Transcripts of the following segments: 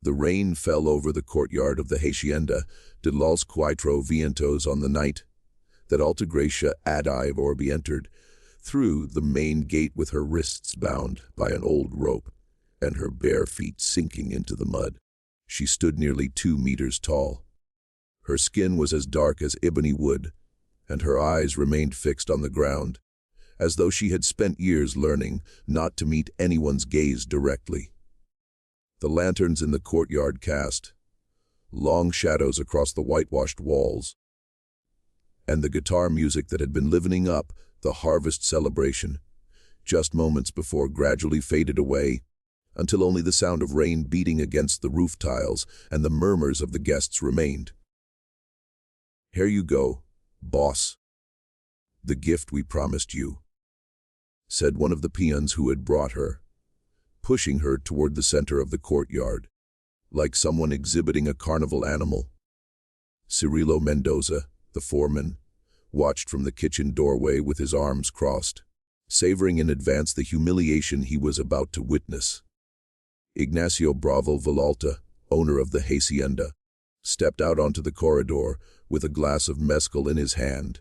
The rain fell over the courtyard of the Hacienda de los Cuatro Vientos on the night that Alta Gracia Añorbe entered through the main gate with her wrists bound by an old rope and her bare feet sinking into the mud. She stood nearly 2 meters tall. Her skin was as dark as ebony wood, and her eyes remained fixed on the ground, as though she had spent years learning not to meet anyone's gaze directly. The lanterns in the courtyard cast long shadows across the whitewashed walls, and the guitar music that had been livening up the harvest celebration just moments before gradually faded away until only the sound of rain beating against the roof tiles and the murmurs of the guests remained. "Here you go, boss. The gift we promised you," said one of the peons who had brought her, pushing her toward the center of the courtyard, like someone exhibiting a carnival animal. Cirilo Mendoza, the foreman, watched from the kitchen doorway with his arms crossed, savoring in advance the humiliation he was about to witness. Ignacio Bravo Villalta, owner of the Hacienda, stepped out onto the corridor with a glass of mezcal in his hand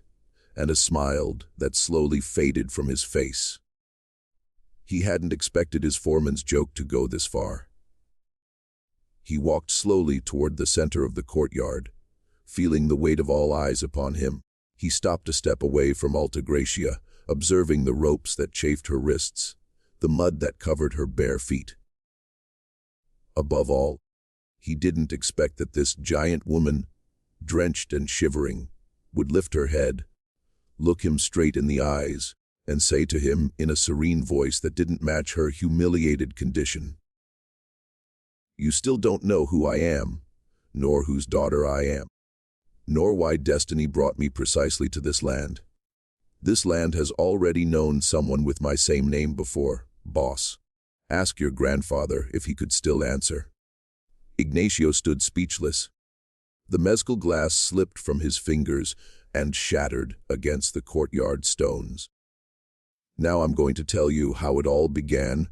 and a smile that slowly faded from his face. He hadn't expected his foreman's joke to go this far. He walked slowly toward the center of the courtyard, feeling the weight of all eyes upon him. He stopped a step away from Alta Gracia, observing the ropes that chafed her wrists, the mud that covered her bare feet. Above all, he didn't expect that this giant woman, drenched and shivering, would lift her head, look him straight in the eyes, and say to him in a serene voice that didn't match her humiliated condition, "You still don't know who I am, nor whose daughter I am, nor why destiny brought me precisely to this land. This land has already known someone with my same name before, boss. Ask your grandfather if he could still answer." Ignacio stood speechless. The mezcal glass slipped from his fingers and shattered against the courtyard stones. "Now I'm going to tell you how it all began,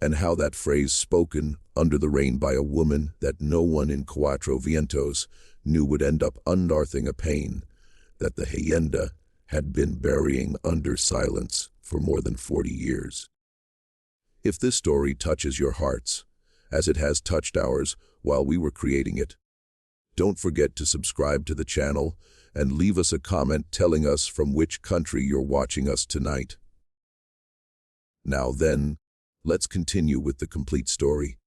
and how that phrase spoken under the rain by a woman that no one in Cuatro Vientos knew would end up unearthing a pain that the Hacienda had been burying under silence for more than 40 years. If this story touches your hearts, as it has touched ours while we were creating it, don't forget to subscribe to the channel and leave us a comment telling us from which country you're watching us tonight. Now then, let's continue with the complete story.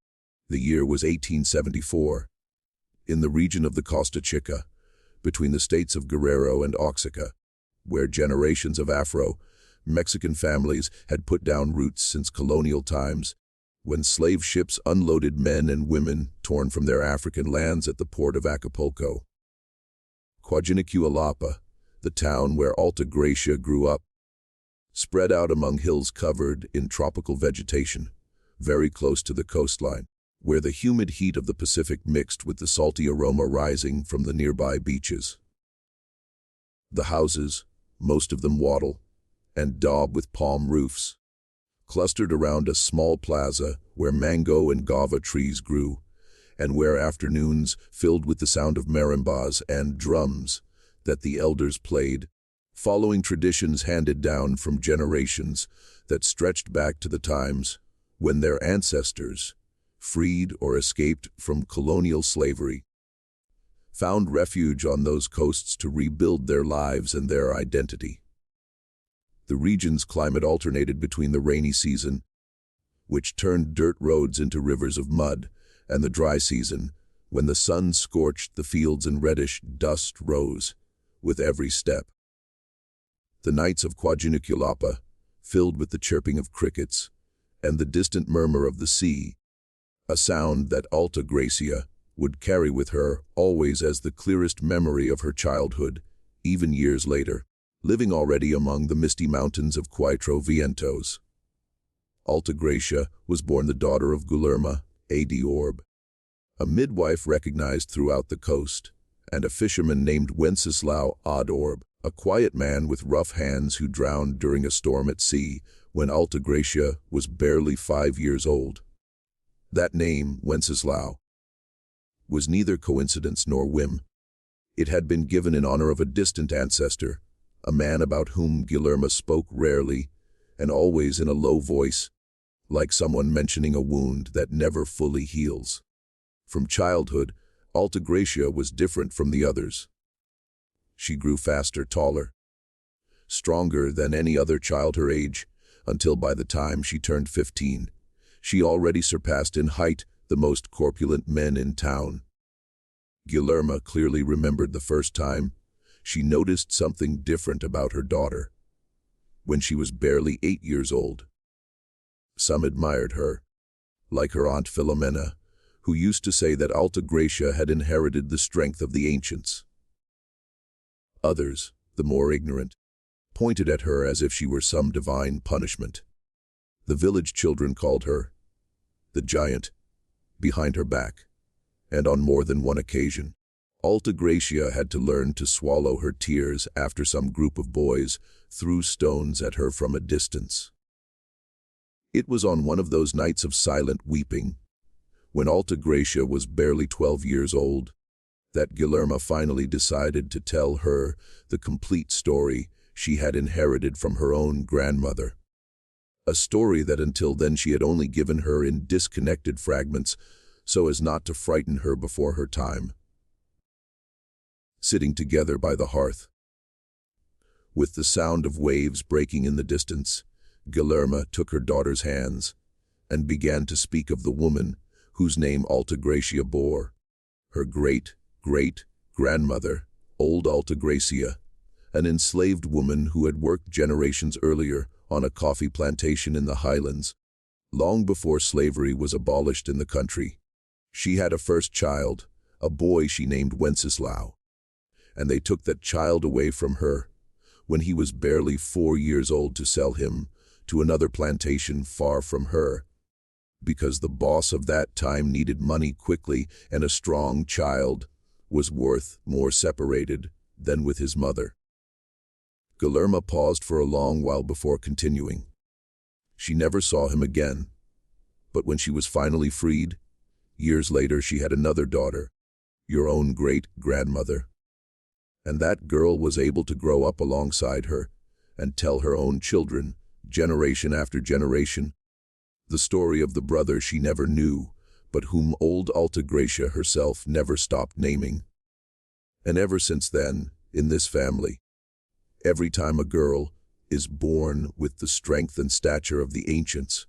The year was 1874. In the region of the Costa Chica, between the states of Guerrero and Oaxaca, where generations of Afro-Mexican families had put down roots since colonial times, when slave ships unloaded men and women torn from their African lands at the port of Acapulco. Coajinicuilapa, the town where Alta Gracia grew up, spread out among hills covered in tropical vegetation, very close to the coastline, where the humid heat of the Pacific mixed with the salty aroma rising from the nearby beaches. The houses, most of them wattle and daub with palm roofs, clustered around a small plaza where mango and guava trees grew, and where afternoons filled with the sound of marimbas and drums that the elders played, following traditions handed down from generations that stretched back to the times when their ancestors, freed or escaped from colonial slavery, found refuge on those coasts to rebuild their lives and their identity. The region's climate alternated between the rainy season, which turned dirt roads into rivers of mud, and the dry season, when the sun scorched the fields and reddish dust rose with every step. The nights of Coajinicuilapa, filled with the chirping of crickets and the distant murmur of the sea, a sound that Alta Gracia would carry with her always as the clearest memory of her childhood, even years later, living already among the misty mountains of Cuatro Vientos. Alta Gracia was born the daughter of Guillermo Añorbe, a midwife recognized throughout the coast, and a fisherman named Wenceslao Añorbe, a quiet man with rough hands who drowned during a storm at sea when Alta Gracia was barely 5 years old. That name, Wenceslao, was neither coincidence nor whim. It had been given in honor of a distant ancestor, a man about whom Guillermo spoke rarely and always in a low voice, like someone mentioning a wound that never fully heals. From childhood, Alta Gracia was different from the others. She grew faster, taller, stronger than any other child her age, until by the time she turned 15, she already surpassed in height the most corpulent men in town. Guillermo clearly remembered the first time she noticed something different about her daughter. When she was barely 8 years old, some admired her, like her aunt Filomena, who used to say that Alta Gracia had inherited the strength of the ancients. Others, the more ignorant, pointed at her as if she were some divine punishment. The village children called her the giant behind her back, and on more than one occasion, Alta Gracia had to learn to swallow her tears after some group of boys threw stones at her from a distance. It was on one of those nights of silent weeping, when Alta Gracia was barely 12 years old, that Guillermo finally decided to tell her the complete story she had inherited from her own grandmother. A story that until then she had only given her in disconnected fragments so as not to frighten her before her time. Sitting together by the hearth, with the sound of waves breaking in the distance, Guillermo took her daughter's hands and began to speak of the woman whose name Alta Gracia bore, her great-great-grandmother, old Alta Gracia, an enslaved woman who had worked generations earlier on a coffee plantation in the highlands, long before slavery was abolished in the country. She had a first child, a boy she named Wenceslao, and they took that child away from her when he was barely 4 years old to sell him to another plantation far from her, because the boss of that time needed money quickly and a strong child was worth more separated than with his mother. Guillermo paused for a long while before continuing. She never saw him again, but when she was finally freed, years later she had another daughter, your own great-grandmother. And that girl was able to grow up alongside her and tell her own children, generation after generation, the story of the brother she never knew, but whom old Alta Gracia herself never stopped naming. And ever since then, in this family, every time a girl is born with the strength and stature of the ancients,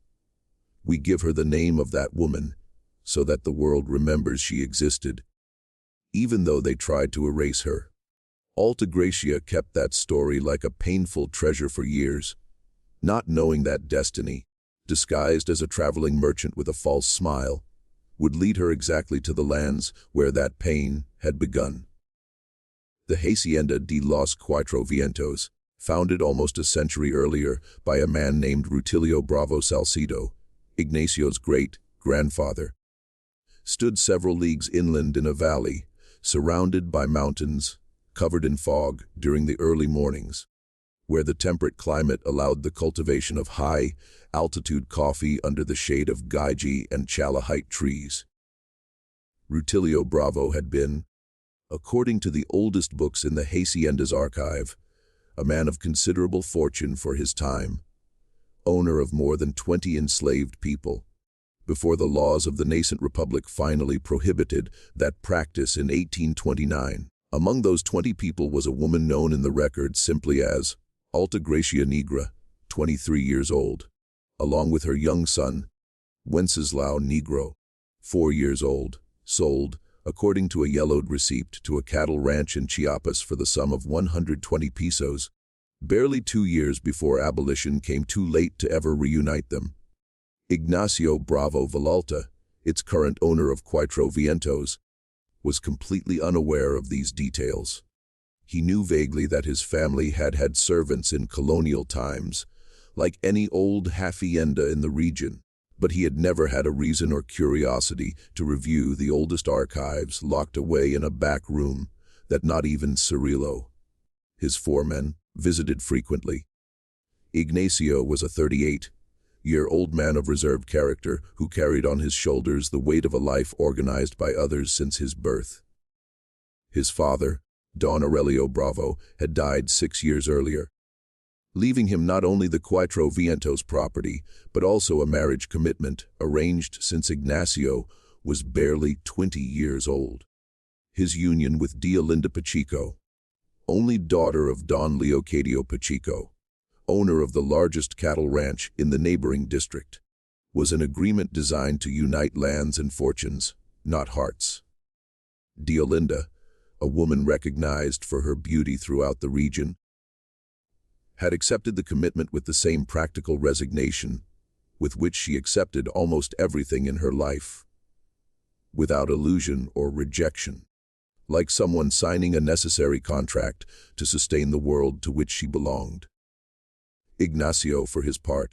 we give her the name of that woman so that the world remembers she existed, even though they tried to erase her. Alta Gracia kept that story like a painful treasure for years, not knowing that destiny, disguised as a traveling merchant with a false smile, would lead her exactly to the lands where that pain had begun. The Hacienda de los Cuatro Vientos, founded almost a century earlier by a man named Rutilio Bravo Salcido, Ignacio's great-grandfather, stood several leagues inland in a valley, surrounded by mountains, covered in fog during the early mornings, where the temperate climate allowed the cultivation of high-altitude coffee under the shade of gaiji and chalahite trees. Rutilio Bravo had been, according to the oldest books in the Hacienda's archive, a man of considerable fortune for his time, owner of more than 20 enslaved people, before the laws of the nascent republic finally prohibited that practice in 1829. Among those 20 people was a woman known in the records simply as Alta Gracia Negra, 23 years old, along with her young son, Wenceslao Negro, 4 years old, sold, according to a yellowed receipt, to a cattle ranch in Chiapas for the sum of 120 pesos, barely 2 years before abolition came too late to ever reunite them. Ignacio Bravo Villalta, its current owner of Cuatro Vientos, was completely unaware of these details. He knew vaguely that his family had had servants in colonial times, like any old hacienda in the region, but he had never had a reason or curiosity to review the oldest archives locked away in a back room that not even Cirillo, his foreman, visited frequently. Ignacio was a 38, year-old man of reserved character who carried on his shoulders the weight of a life organized by others since his birth. His father, Don Aurelio Bravo, had died 6 years earlier, leaving him not only the 4 property, but also a marriage commitment arranged since Ignacio was barely 20 years old. His union with Diolinda Pacheco, only daughter of Don Leocadio Pacheco, owner of the largest cattle ranch in the neighboring district, was an agreement designed to unite lands and fortunes, not hearts. Diolinda, a woman recognized for her beauty throughout the region, had accepted the commitment with the same practical resignation with which she accepted almost everything in her life, without illusion or rejection, like someone signing a necessary contract to sustain the world to which she belonged. Ignacio, for his part,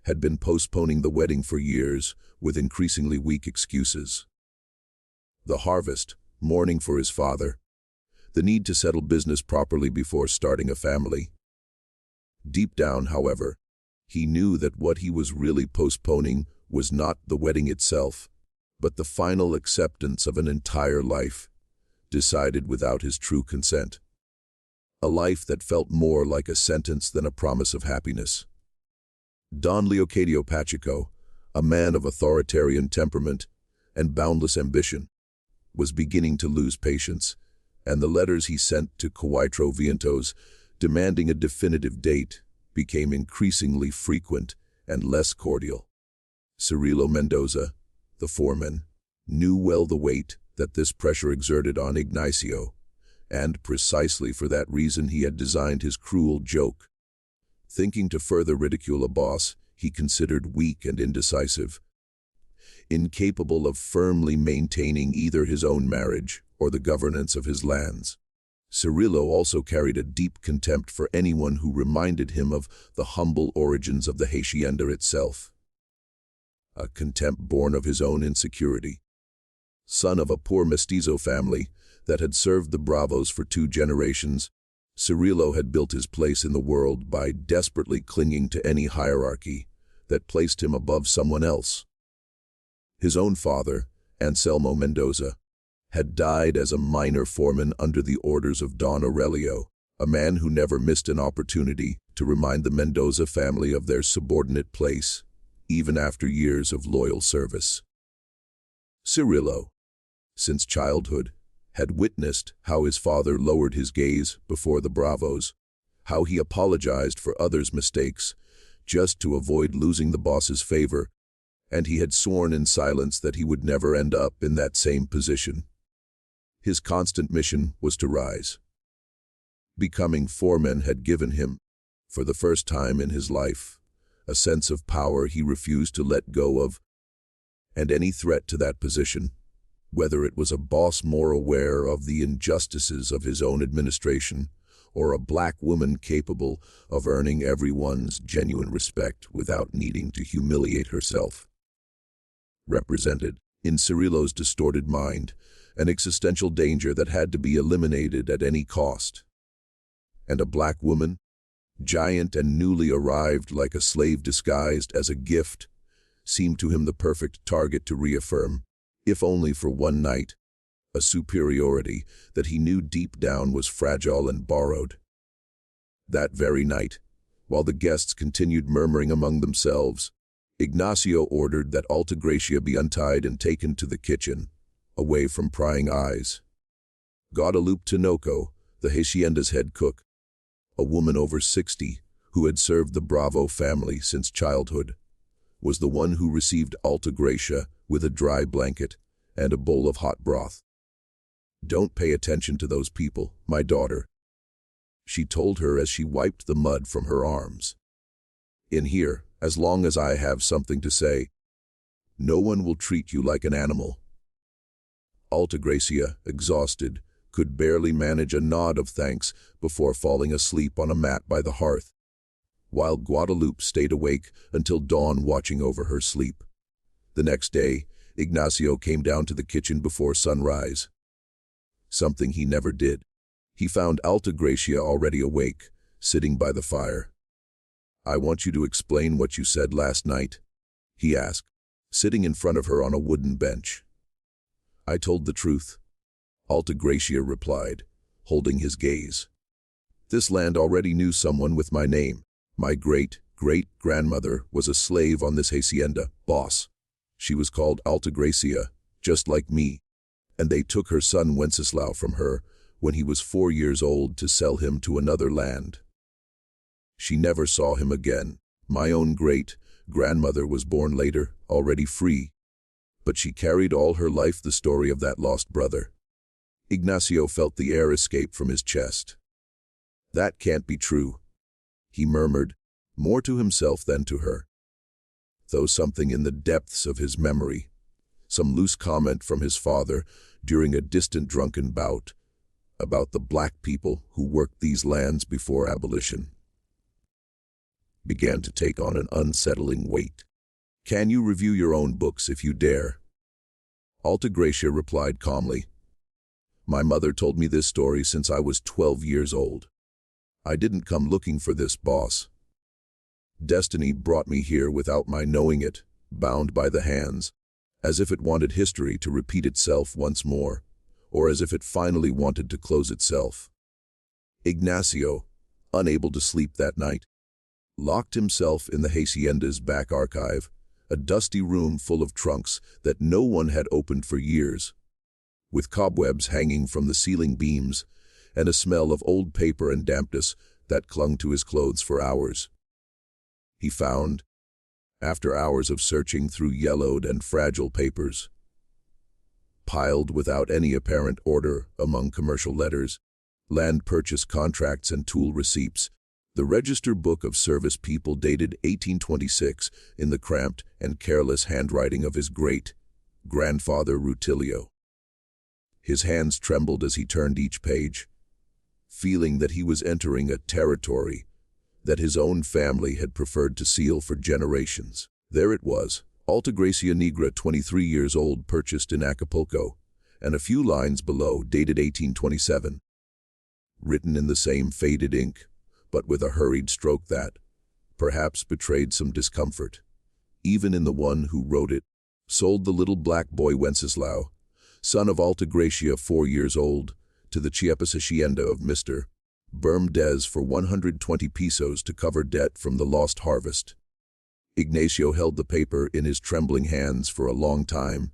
had been postponing the wedding for years with increasingly weak excuses. The harvest, mourning for his father, the need to settle business properly before starting a family. Deep down, however, he knew that what he was really postponing was not the wedding itself, but the final acceptance of an entire life, decided without his true consent. A life that felt more like a sentence than a promise of happiness. Don Leocadio Pacheco, a man of authoritarian temperament and boundless ambition, was beginning to lose patience, and the letters he sent to 4 demanding a definitive date became increasingly frequent and less cordial. Cirilo Mendoza, the foreman, knew well the weight that this pressure exerted on Ignacio, and precisely for that reason he had designed his cruel joke. Thinking to further ridicule a boss he considered weak and indecisive, incapable of firmly maintaining either his own marriage or the governance of his lands. Cirilo also carried a deep contempt for anyone who reminded him of the humble origins of the Hacienda itself. A contempt born of his own insecurity. Son of a poor mestizo family that had served the Bravos for 2 generations, Cirilo had built his place in the world by desperately clinging to any hierarchy that placed him above someone else. His own father, Anselmo Mendoza, had died as a minor foreman under the orders of Don Aurelio, a man who never missed an opportunity to remind the Mendoza family of their subordinate place, even after years of loyal service. Cirilo, since childhood, had witnessed how his father lowered his gaze before the Bravos, how he apologized for others' mistakes just to avoid losing the boss's favor, and he had sworn in silence that he would never end up in that same position. His constant mission was to rise. Becoming foreman had given him, for the first time in his life, a sense of power he refused to let go of, and any threat to that position, whether it was a boss more aware of the injustices of his own administration, or a black woman capable of earning everyone's genuine respect without needing to humiliate herself, represented, in Cirilo's distorted mind, an existential danger that had to be eliminated at any cost. And a black woman, giant and newly arrived like a slave disguised as a gift, seemed to him the perfect target to reaffirm, if only for one night, a superiority that he knew deep down was fragile and borrowed. That very night, while the guests continued murmuring among themselves, Ignacio ordered that Alta Gracia be untied and taken to the kitchen, away from prying eyes. Guadalupe Tinoco, the Hacienda's head cook, a woman over 60 who had served the Bravo family since childhood, was the one who received Alta Gracia with a dry blanket and a bowl of hot broth. "Don't pay attention to those people, my daughter," she told her as she wiped the mud from her arms. "In here, as long as I have something to say, no one will treat you like an animal." Alta Gracia, exhausted, could barely manage a nod of thanks before falling asleep on a mat by the hearth, while Guadalupe stayed awake until dawn watching over her sleep. The next day, Ignacio came down to the kitchen before sunrise. Something he never did. He found Alta Gracia already awake, sitting by the fire. I want you to explain what you said last night, he asked, sitting in front of her on a wooden bench. I told the truth, Alta Gracia replied, holding his gaze. This land already knew someone with my name. My great-great-grandmother was a slave on this hacienda, boss. She was called Alta Gracia, just like me, and they took her son Wenceslao from her when he was 4 years old to sell him to another land. She never saw him again. My own great-grandmother was born later, already free, but she carried all her life the story of that lost brother. Ignacio felt the air escape from his chest. That can't be true, he murmured, more to himself than to her. Though something in the depths of his memory, some loose comment from his father during a distant drunken bout about the black people who worked these lands before abolition, began to take on an unsettling weight. Can you review your own books if you dare? Alta Gracia replied calmly. My mother told me this story since I was 12 years old. I didn't come looking for this, boss. Destiny brought me here without my knowing it, bound by the hands, as if it wanted history to repeat itself once more, or as if it finally wanted to close itself. Ignacio, unable to sleep that night, locked himself in the hacienda's back archive, a dusty room full of trunks that no one had opened for years, with cobwebs hanging from the ceiling beams and a smell of old paper and dampness that clung to his clothes for hours. He found, after hours of searching through yellowed and fragile papers, piled without any apparent order among commercial letters, land purchase contracts and tool receipts, the register book of service people dated 1826 in the cramped and careless handwriting of his great-grandfather Rutilio. His hands trembled as he turned each page, feeling that he was entering a territory that his own family had preferred to seal for generations. There it was, Alta Gracia Negra, 23 years old, purchased in Acapulco, and a few lines below, dated 1827. Written in the same faded ink, but with a hurried stroke that, perhaps, betrayed some discomfort, even in the one who wrote it. Sold the little black boy Wenceslao, son of Alta Gracia, 4 years old, to the Chiapas Hacienda of Mr. Bermudez for 120 pesos to cover debt from the lost harvest. Ignacio held the paper in his trembling hands for a long time,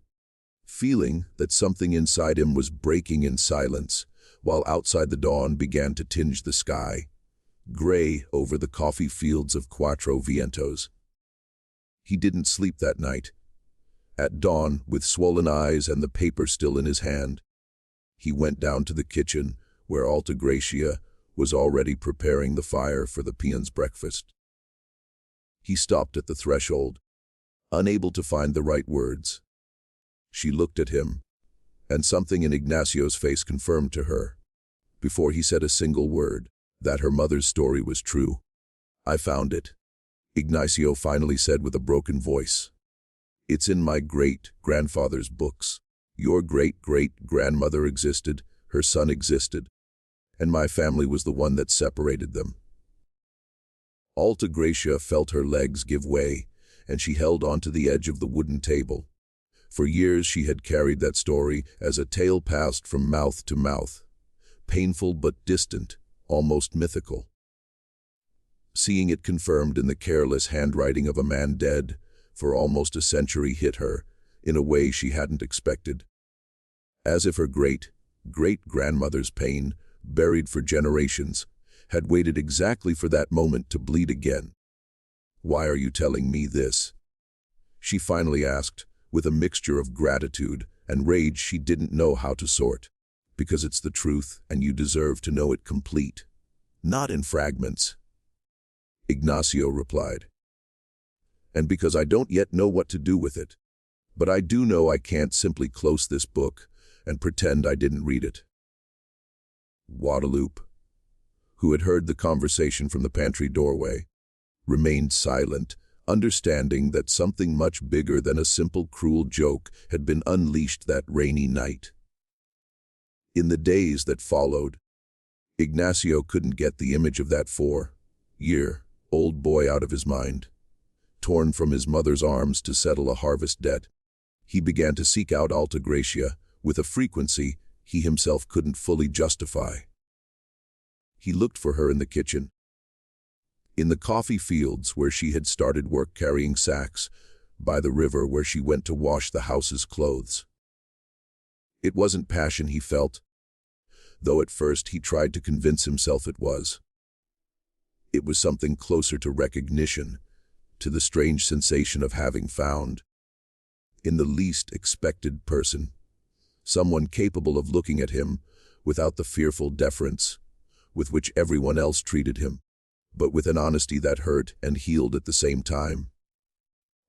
feeling that something inside him was breaking in silence, while outside the dawn began to tinge the sky, gray over the coffee fields of Cuatro Vientos. He didn't sleep that night. At dawn, with swollen eyes and the paper still in his hand, he went down to the kitchen, where Alta Gracia was already preparing the fire for the peons' breakfast. He stopped at the threshold, unable to find the right words. She looked at him, and something in Ignacio's face confirmed to her, before he said a single word, that her mother's story was true. I found it, Ignacio finally said with a broken voice. It's in my great-grandfather's books. Your great-great-grandmother existed, her son existed, and my family was the one that separated them. Alta Gracia felt her legs give way, and she held onto the edge of the wooden table. For years she had carried that story as a tale passed from mouth to mouth, painful but distant, almost mythical. Seeing it confirmed in the careless handwriting of a man dead for almost a century hit her in a way she hadn't expected. As if her great-great-grandmother's pain, buried for generations, had waited exactly for that moment to bleed again. Why are you telling me this? She finally asked, with a mixture of gratitude and rage she didn't know how to sort. Because it's the truth, and you deserve to know it complete, not in fragments, Ignacio replied. And because I don't yet know what to do with it. But I do know I can't simply close this book and pretend I didn't read it. Guadalupe, who had heard the conversation from the pantry doorway, remained silent, understanding that something much bigger than a simple cruel joke had been unleashed that rainy night. In the days that followed, Ignacio couldn't get the image of that 4-year old boy out of his mind, torn from his mother's arms to settle a harvest debt. He began to seek out Alta Gracia with a frequency he himself couldn't fully justify. He looked for her in the kitchen, in the coffee fields where she had started work carrying sacks, by the river where she went to wash the house's clothes. It wasn't passion he felt, though at first he tried to convince himself it was. It was something closer to recognition, to the strange sensation of having found, in the least expected person, someone capable of looking at him without the fearful deference with which everyone else treated him, but with an honesty that hurt and healed at the same time.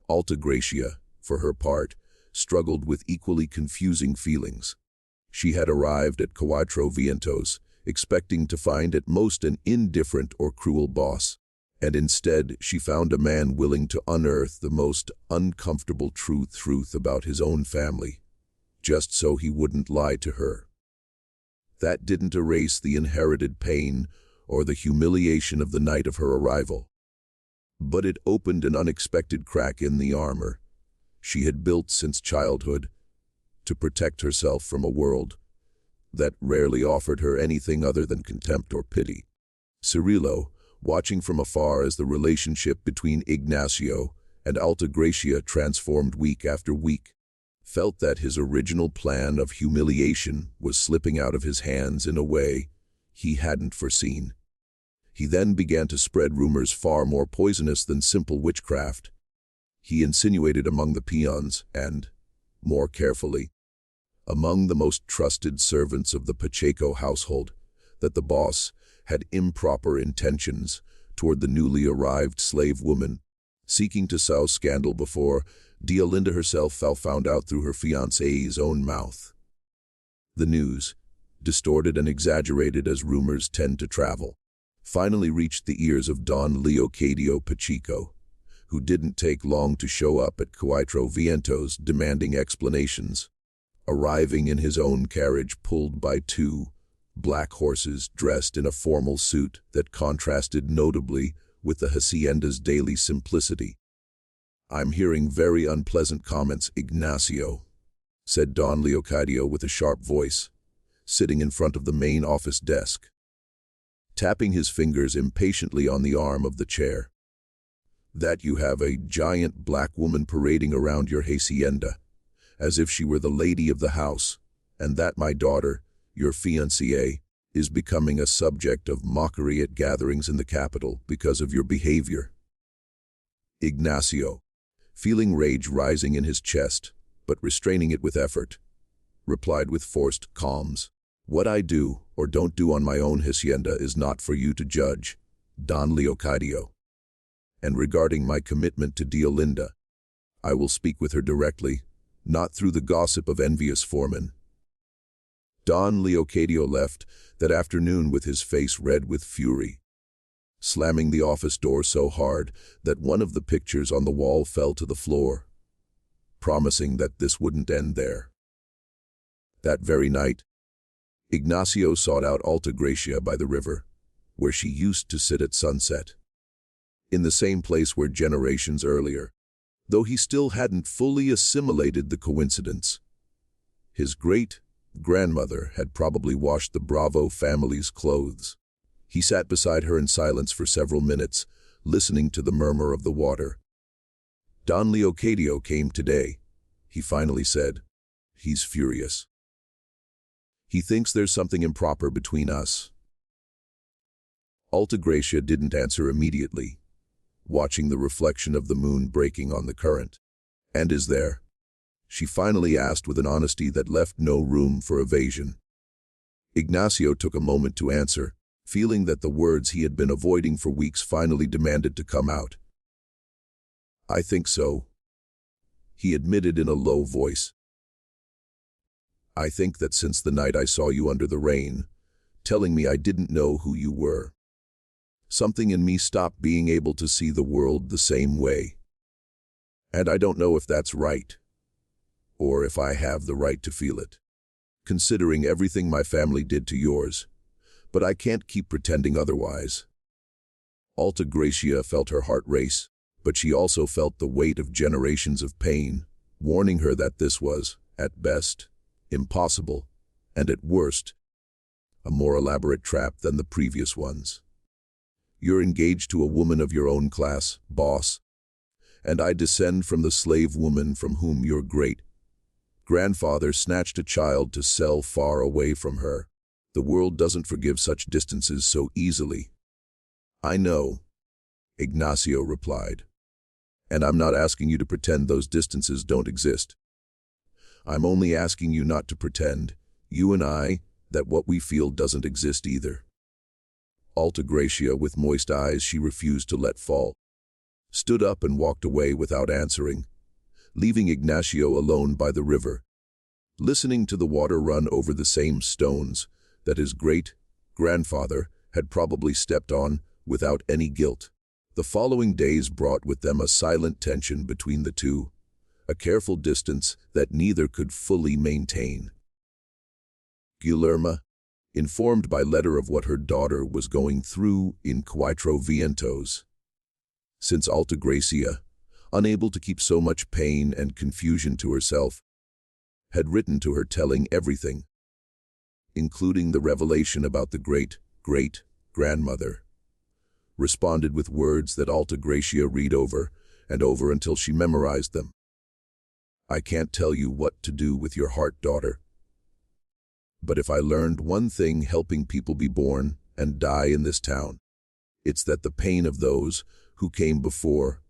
Alta Gracia, for her part, struggled with equally confusing feelings. She had arrived at Cuatro Vientos, expecting to find at most an indifferent or cruel boss, and instead she found a man willing to unearth the most uncomfortable truth about his own family, just so he wouldn't lie to her. That didn't erase the inherited pain or the humiliation of the night of her arrival, but it opened an unexpected crack in the armor she had built since childhood to protect herself from a world that rarely offered her anything other than contempt or pity. Cirillo, watching from afar as the relationship between Ignacio and Alta Gracia transformed week after week, felt that his original plan of humiliation was slipping out of his hands in a way he hadn't foreseen. He then began to spread rumors far more poisonous than simple witchcraft. He insinuated among the peons and, more carefully, among the most trusted servants of the Pacheco household, that the boss had improper intentions toward the newly arrived slave woman, seeking to sow scandal before Diolinda herself found out through her fiancé's own mouth. The news, distorted and exaggerated as rumors tend to travel, finally reached the ears of Don Leocadio Pacheco, who didn't take long to show up at Cuatro Vientos demanding explanations, arriving in his own carriage pulled by two black horses dressed in a formal suit that contrasted notably with the Hacienda's daily simplicity. "I'm hearing very unpleasant comments, Ignacio," said Don Leocadio with a sharp voice, sitting in front of the main office desk, tapping his fingers impatiently on the arm of the chair. "That you have a giant black woman parading around your hacienda, as if she were the lady of the house, and that my daughter, your fiancée, is becoming a subject of mockery at gatherings in the capital because of your behavior." Ignacio, feeling rage rising in his chest, but restraining it with effort, replied with forced calms, "What I do or don't do on my own hacienda is not for you to judge, Don Leocadio. And regarding my commitment to Diolinda, I will speak with her directly, not through the gossip of envious foremen." Don Leocadio left that afternoon with his face red with fury, slamming the office door so hard that one of the pictures on the wall fell to the floor, promising that this wouldn't end there. That very night, Ignacio sought out Alta Gracia by the river, where she used to sit at sunset, in the same place where generations earlier, though he still hadn't fully assimilated the coincidence, his great-grandmother had probably washed the Bravo family's clothes. He sat beside her in silence for several minutes, listening to the murmur of the water. "Don Leocadio came today," he finally said. "He's furious. He thinks there's something improper between us." Alta Gracia didn't answer immediately, watching the reflection of the moon breaking on the current. "And is there?" she finally asked with an honesty that left no room for evasion. Ignacio took a moment to answer, feeling that the words he had been avoiding for weeks finally demanded to come out. "I think so," he admitted in a low voice. "I think that since the night I saw you under the rain, telling me I didn't know who you were, something in me stopped being able to see the world the same way. And I don't know if that's right, or if I have the right to feel it, considering everything my family did to yours, but I can't keep pretending otherwise." Alta Gracia felt her heart race, but she also felt the weight of generations of pain, warning her that this was, at best, impossible, and at worst, a more elaborate trap than the previous ones. You're engaged to a woman of your own class, boss, and I descend from the slave woman from whom your great-grandfather snatched a child to sell far away from her. The world doesn't forgive such distances so easily. I know, Ignacio replied, and I'm not asking you to pretend those distances don't exist. I'm only asking you not to pretend, you and I, that what we feel doesn't exist either. Alta Gracia, with moist eyes she refused to let fall, stood up and walked away without answering, leaving Ignacio alone by the river, listening to the water run over the same stones that his great-grandfather had probably stepped on without any guilt. The following days brought with them a silent tension between the two, a careful distance that neither could fully maintain. Guillerma, informed by letter of what her daughter was going through in Cuatro Vientos, since Alta Gracia, unable to keep so much pain and confusion to herself, had written to her telling everything, including the revelation about the great-grandmother, responded with words that Alta Gracia read over and over until she memorized them. I can't tell you what to do with your heart, daughter. But if I learned one thing helping people be born and die in this town, it's that the pain of those who came before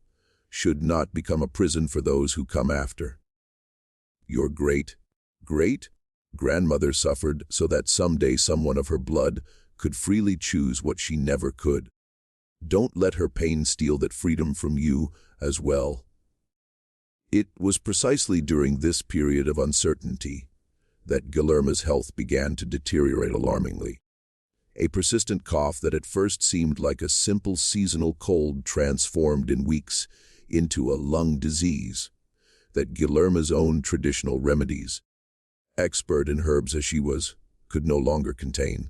should not become a prison for those who come after. Your great-grandmother suffered so that someday someone of her blood could freely choose what she never could. Don't let her pain steal that freedom from you as well. It was precisely during this period of uncertainty that Guillerma's health began to deteriorate alarmingly. A persistent cough that at first seemed like a simple seasonal cold transformed in weeks into a lung disease that Guillerma's own traditional remedies, expert in herbs as she was, could no longer contain.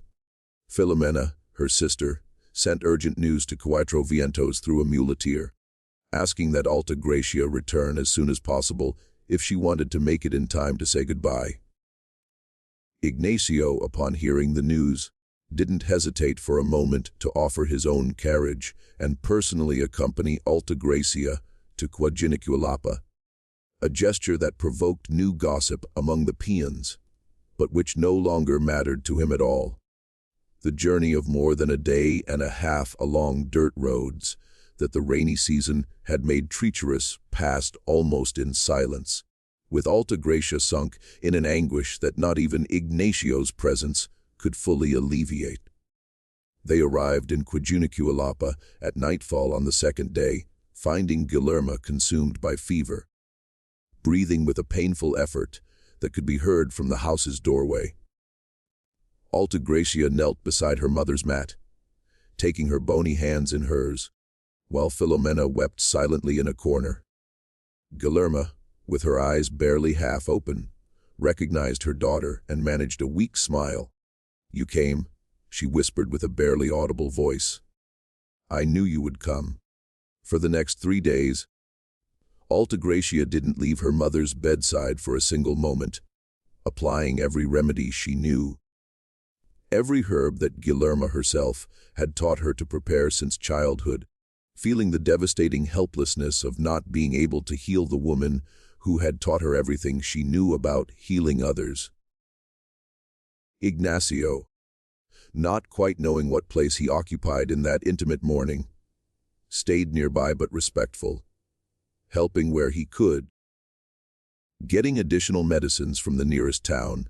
Filomena, her sister, sent urgent news to Cuatro Vientos through a muleteer, asking that Alta Gracia return as soon as possible if she wanted to make it in time to say goodbye. Ignacio, upon hearing the news, didn't hesitate for a moment to offer his own carriage and personally accompany Alta Gracia to Cuajinicuilapa, a gesture that provoked new gossip among the peons, but which no longer mattered to him at all. The journey of more than a day and a half along dirt roads that the rainy season had made treacherous passed almost in silence, with Alta Gracia sunk in an anguish that not even Ignacio's presence could fully alleviate. They arrived in Cuajinicuilapa at nightfall on the second day, finding Guillerma consumed by fever, breathing with a painful effort that could be heard from the house's doorway. Alta Gracia knelt beside her mother's mat, taking her bony hands in hers, while Filomena wept silently in a corner. Guillerma, with her eyes barely half open, recognized her daughter and managed a weak smile. You came, she whispered with a barely audible voice. I knew you would come. For the next 3 days, Alta Gracia didn't leave her mother's bedside for a single moment, applying every remedy she knew. Every herb that Guillerma herself had taught her to prepare since childhood, feeling the devastating helplessness of not being able to heal the woman who had taught her everything she knew about healing others. Ignacio, not quite knowing what place he occupied in that intimate morning, stayed nearby but respectful, helping where he could, getting additional medicines from the nearest town,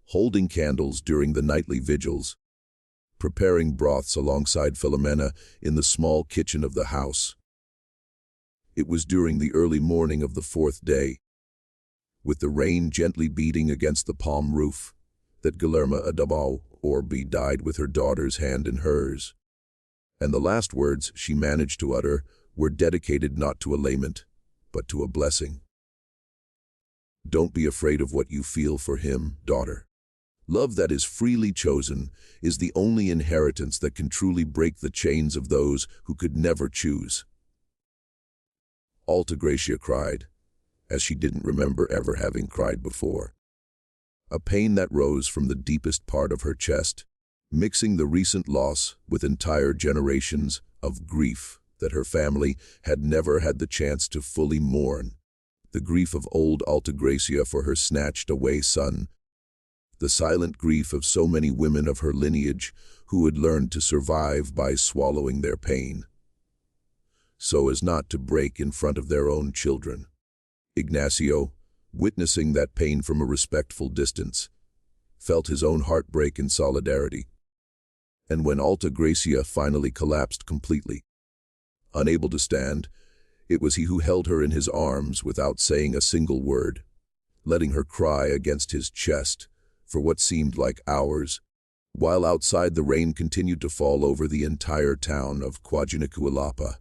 holding candles during the nightly vigils, preparing broths alongside Filomena in the small kitchen of the house. It was during the early morning of the 4th day, with the rain gently beating against the palm roof, that Guillerma Añorbe died with her daughter's hand in hers, and the last words she managed to utter were dedicated not to a lament, but to a blessing. Don't be afraid of what you feel for him, daughter. Love that is freely chosen is the only inheritance that can truly break the chains of those who could never choose. Alta Gracia cried, as she didn't remember ever having cried before. A pain that rose from the deepest part of her chest, mixing the recent loss with entire generations of grief that her family had never had the chance to fully mourn. The grief of old Alta Gracia for her snatched-away son, the silent grief of so many women of her lineage who had learned to survive by swallowing their pain, so as not to break in front of their own children. Ignacio, witnessing that pain from a respectful distance, felt his own heart break in solidarity. And when Alta Gracia finally collapsed completely, unable to stand, it was he who held her in his arms without saying a single word, letting her cry against his chest for what seemed like hours, while outside the rain continued to fall over the entire town of Coajunicuilapa,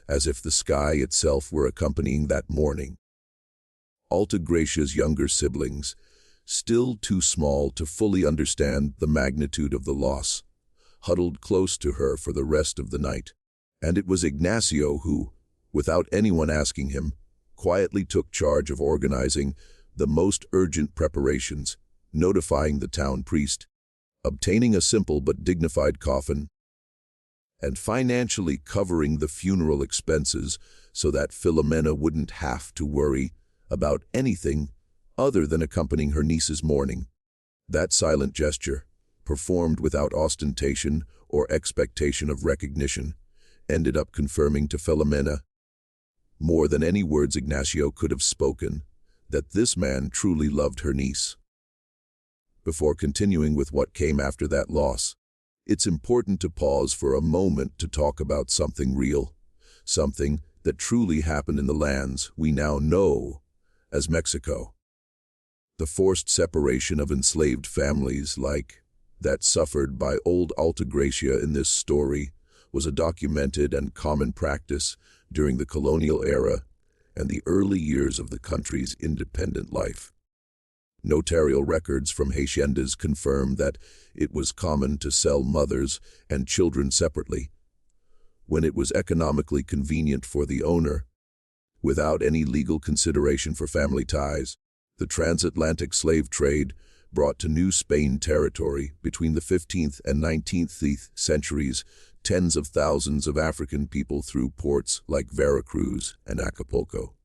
as if the sky itself were accompanying that mourning. Alta Gracia's younger siblings, still too small to fully understand the magnitude of the loss, huddled close to her for the rest of the night. And it was Ignacio who, without anyone asking him, quietly took charge of organizing the most urgent preparations, notifying the town priest, obtaining a simple but dignified coffin, and financially covering the funeral expenses so that Filomena wouldn't have to worry about anything other than accompanying her niece's mourning. That silent gesture, performed without ostentation or expectation of recognition, ended up confirming to Filomena, more than any words Ignacio could have spoken, that this man truly loved her niece. Before continuing with what came after that loss, it's important to pause for a moment to talk about something real, something that truly happened in the lands we now know as Mexico. The forced separation of enslaved families like that suffered by old Alta Gracia in this story was a documented and common practice during the colonial era and the early years of the country's independent life. Notarial records from Haciendas confirm that it was common to sell mothers and children separately, when it was economically convenient for the owner, without any legal consideration for family ties. The transatlantic slave trade brought to New Spain territory between the 15th and 19th centuries tens of thousands of African people through ports like Veracruz and Acapulco.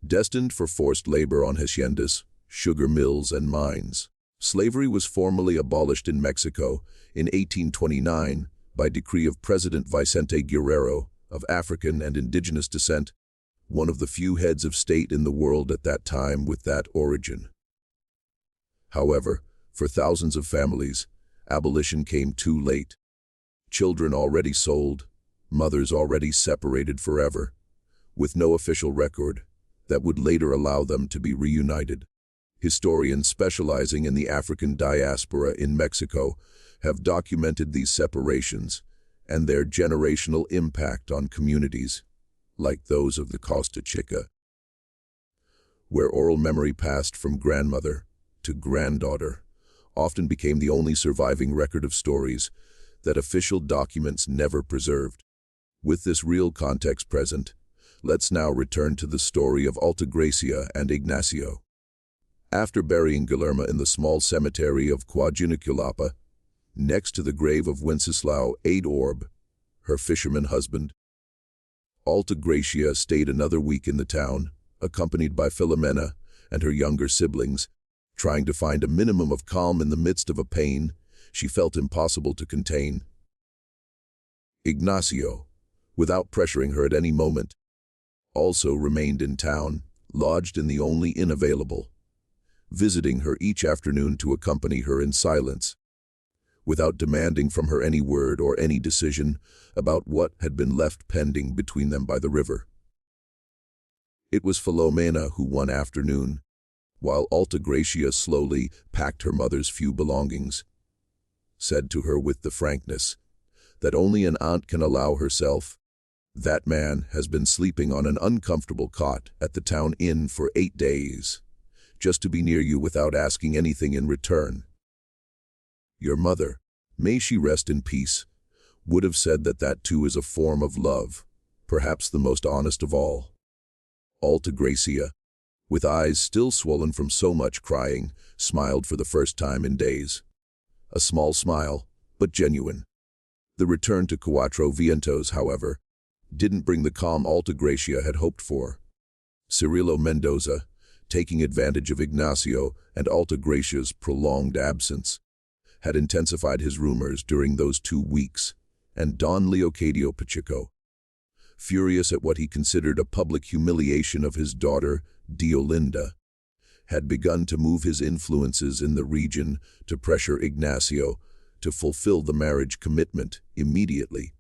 Destined for forced labor on haciendas, sugar mills, and mines, slavery was formally abolished in Mexico in 1829 by decree of President Vicente Guerrero of African and indigenous descent, one of the few heads of state in the world at that time with that origin. However, for thousands of families, abolition came too late. Children already sold, mothers already separated forever, with no official record that would later allow them to be reunited. Historians specializing in the African diaspora in Mexico have documented these separations and their generational impact on communities, like those of the Costa Chica, where oral memory passed from grandmother to granddaughter often became the only surviving record of stories that official documents never preserved. With this real context present, let's now return to the story of Alta Gracia and Ignacio. After burying Guillermo in the small cemetery of Coajunicuilapa, next to the grave of Wenceslao Añorbe, her fisherman husband, Alta Gracia stayed another week in the town, accompanied by Filomena and her younger siblings, trying to find a minimum of calm in the midst of a pain she felt impossible to contain. Ignacio, without pressuring her at any moment, also remained in town, lodged in the only inn available, visiting her each afternoon to accompany her in silence, without demanding from her any word or any decision about what had been left pending between them by the river. It was Filomena who one afternoon, while Alta Gracia slowly packed her mother's few belongings, said to her with the frankness that only an aunt can allow herself, "That man has been sleeping on an uncomfortable cot at the town inn for 8 days. just to be near you without asking anything in return. Your mother, may she rest in peace, would have said that that too is a form of love, perhaps the most honest of all. Alta Gracia, with eyes still swollen from so much crying, smiled for the first time in days. A small smile, but genuine. The return to Cuatro Vientos, however, didn't bring the calm Alta Gracia had hoped for. Cirilo Mendoza, taking advantage of Ignacio and Alta Gracia's prolonged absence, had intensified his rumors during those 2 weeks, and Don Leocadio Pacheco, furious at what he considered a public humiliation of his daughter, Diolinda, had begun to move his influences in the region to pressure Ignacio to fulfill the marriage commitment immediately,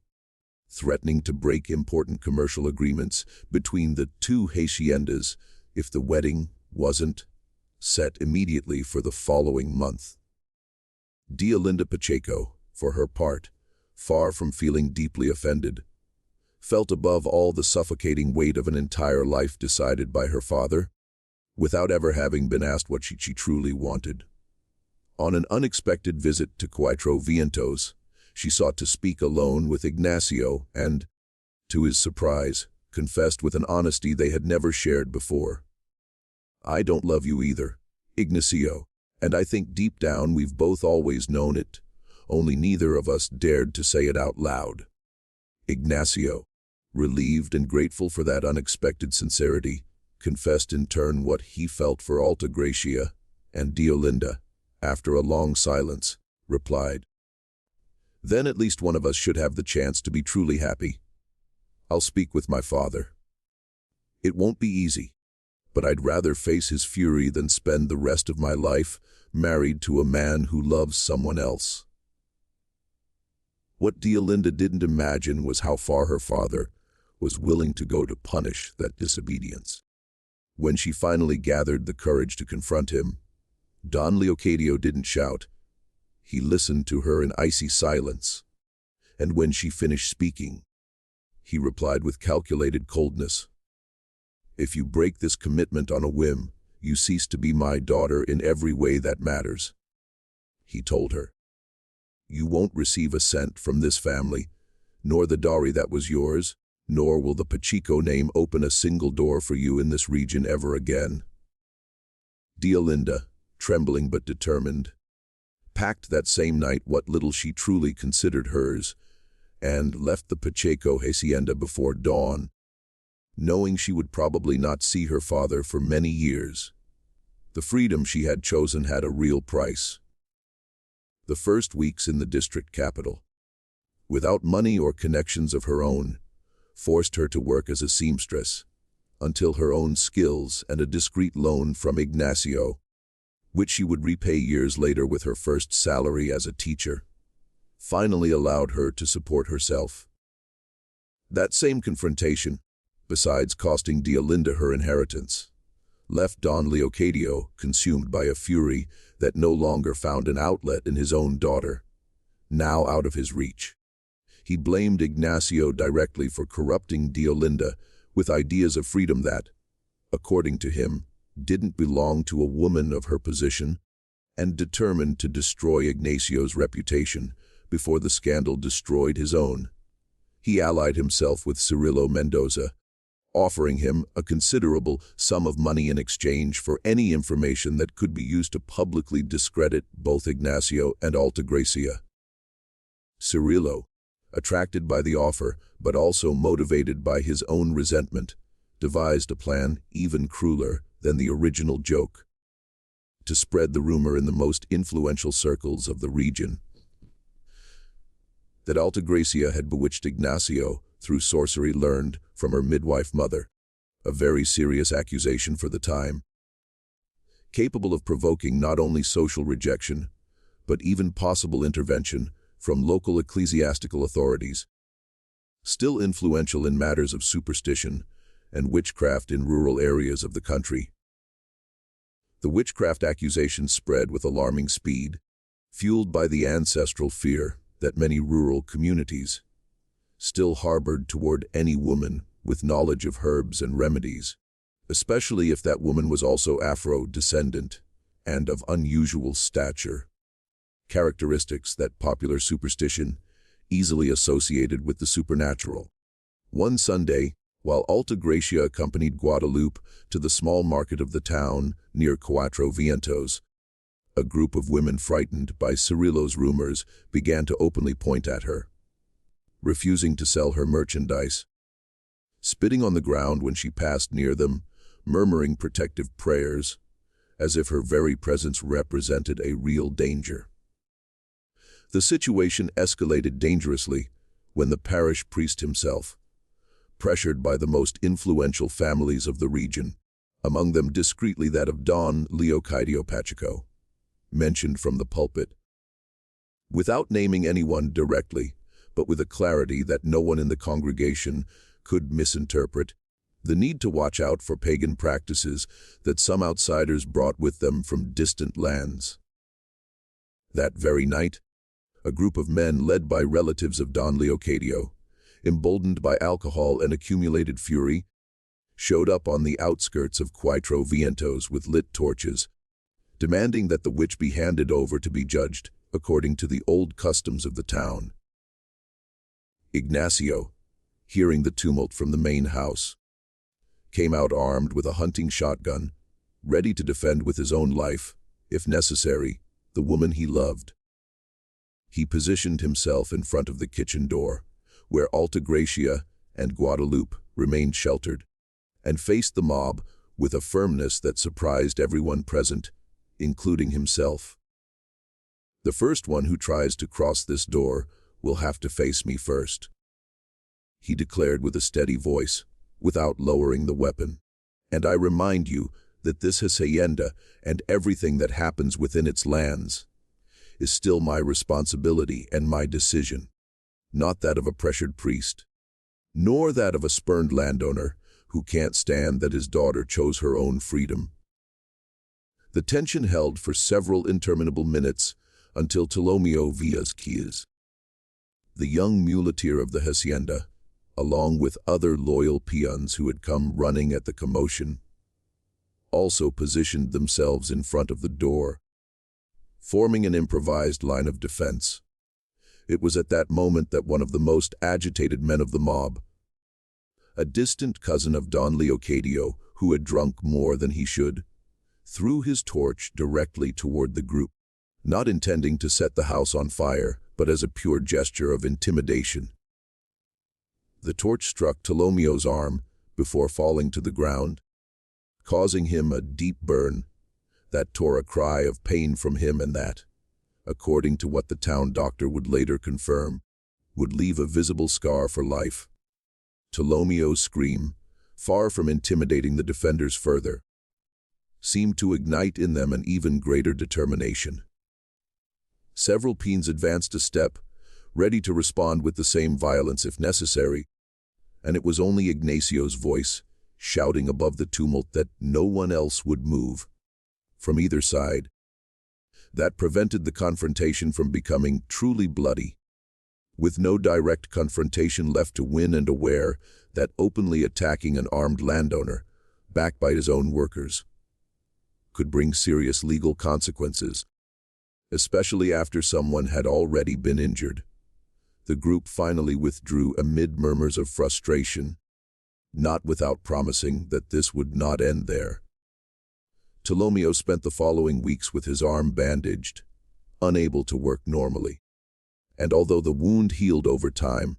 threatening to break important commercial agreements between the 2 haciendas if the wedding wasn't set immediately for the following month. Diolinda Pacheco, for her part, far from feeling deeply offended, felt above all the suffocating weight of an entire life decided by her father, without ever having been asked what she truly wanted. On an unexpected visit to Cuatro Vientos, she sought to speak alone with Ignacio and, to his surprise, confessed with an honesty they had never shared before. "I don't love you either, Ignacio, and I think deep down we've both always known it, only neither of us dared to say it out loud." Ignacio, relieved and grateful for that unexpected sincerity, confessed in turn what he felt for Alta Gracia, and Diolinda, after a long silence, replied, "Then at least one of us should have the chance to be truly happy. I'll speak with my father. It won't be easy, but I'd rather face his fury than spend the rest of my life married to a man who loves someone else." What Diolinda didn't imagine was how far her father was willing to go to punish that disobedience. When she finally gathered the courage to confront him, Don Leocadio didn't shout. He listened to her in icy silence, and when she finished speaking, he replied with calculated coldness, "If you break this commitment on a whim, you cease to be my daughter in every way that matters," he told her. "You won't receive a cent from this family, nor the dowry that was yours, nor will the Pacheco name open a single door for you in this region ever again." Diolinda, trembling but determined, packed that same night what little she truly considered hers, and left the Pacheco hacienda before dawn, knowing she would probably not see her father for many years. The freedom she had chosen had a real price. The first weeks in the district capital, without money or connections of her own, forced her to work as a seamstress, until her own skills and a discreet loan from Ignacio, which she would repay years later with her first salary as a teacher, finally allowed her to support herself. That same confrontation, besides costing Diolinda her inheritance, left Don Leocadio consumed by a fury that no longer found an outlet in his own daughter, now out of his reach. He blamed Ignacio directly for corrupting Diolinda with ideas of freedom that, according to him, didn't belong to a woman of her position, and determined to destroy Ignacio's reputation before the scandal destroyed his own. He allied himself with Cirilo Mendoza, offering him a considerable sum of money in exchange for any information that could be used to publicly discredit both Ignacio and Alta Gracia. Cirilo, attracted by the offer but also motivated by his own resentment, devised a plan even crueler than the original joke. To spread the rumor in the most influential circles of the region that Alta Gracia had bewitched Ignacio through sorcery learned from her midwife mother, a very serious accusation for the time, capable of provoking not only social rejection, but even possible intervention from local ecclesiastical authorities. Still influential in matters of superstition and witchcraft in rural areas of the country. The witchcraft accusations spread with alarming speed, fueled by the ancestral fear that many rural communities still harbored toward any woman with knowledge of herbs and remedies especially if that woman was also Afro-descendant and of unusual stature, characteristics that popular superstition easily associated with the supernatural. One Sunday, while Alta Gracia accompanied Guadalupe to the small market of the town near Cuatro Vientos, a group of women frightened by Cirillo's rumors began to openly point at her, refusing to sell her merchandise, spitting on the ground when she passed near them, murmuring protective prayers, as if her very presence represented a real danger. The situation escalated dangerously when the parish priest himself, pressured by the most influential families of the region, among them discreetly that of Don Leocadio Pacheco, mentioned from the pulpit, without naming anyone directly, but with a clarity that no one in the congregation could misinterpret, the need to watch out for pagan practices that some outsiders brought with them from distant lands. That very night, a group of men led by relatives of Don Leocadio, emboldened by alcohol and accumulated fury, showed up on the outskirts of Cuatro Vientos with lit torches, demanding that the witch be handed over to be judged according to the old customs of the town. Ignacio, hearing the tumult from the main house, came out armed with a hunting shotgun, ready to defend with his own life, if necessary, the woman he loved. He positioned himself in front of the kitchen door, where Alta Gracia and Guadalupe remained sheltered, and faced the mob with a firmness that surprised everyone present, including himself. "The first one who tries to cross this door will have to face me first," he declared with a steady voice, without lowering the weapon. "And I remind you that this Hacienda and everything that happens within its lands is still my responsibility and my decision, not that of a pressured priest, nor that of a spurned landowner who can't stand that his daughter chose her own freedom." The tension held for several interminable minutes until Tolomeo Villasquez, the young muleteer of the Hacienda, along with other loyal peons who had come running at the commotion, also positioned themselves in front of the door, forming an improvised line of defense. It was at that moment that one of the most agitated men of the mob, a distant cousin of Don Leocadio who had drunk more than he should, threw his torch directly toward the group, not intending to set the house on fire, but as a pure gesture of intimidation. The torch struck Tolomeo's arm before falling to the ground, causing him a deep burn that tore a cry of pain from him and that, according to what the town doctor would later confirm, would leave a visible scar for life. Tolomeo's scream, far from intimidating the defenders further, seemed to ignite in them an even greater determination. Several peons advanced a step, ready to respond with the same violence if necessary, and it was only Ignacio's voice, shouting above the tumult that no one else would move, from either side, that prevented the confrontation from becoming truly bloody. With no direct confrontation left to win and aware that openly attacking an armed landowner, backed by his own workers, could bring serious legal consequences, especially after someone had already been injured. The group finally withdrew amid murmurs of frustration, not without promising that this would not end there. Tolomeo spent the following weeks with his arm bandaged, unable to work normally. And although the wound healed over time,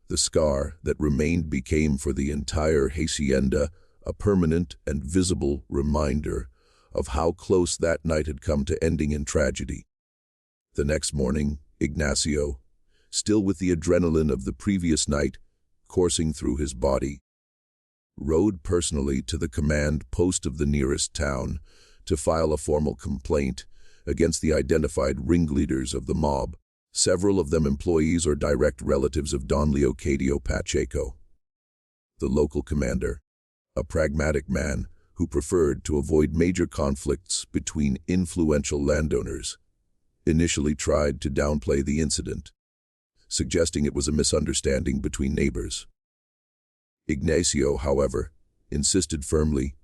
the scar that remained became for the entire Hacienda a permanent and visible reminder of how close that night had come to ending in tragedy. The next morning, Ignacio, still with the adrenaline of the previous night coursing through his body, rode personally to the command post of the nearest town to file a formal complaint against the identified ringleaders of the mob, several of them employees or direct relatives of Don Leocadio Pacheco. The local commander, a pragmatic man who preferred to avoid major conflicts between influential landowners, initially tried to downplay the incident, suggesting it was a misunderstanding between neighbors. Ignacio, however, insisted firmly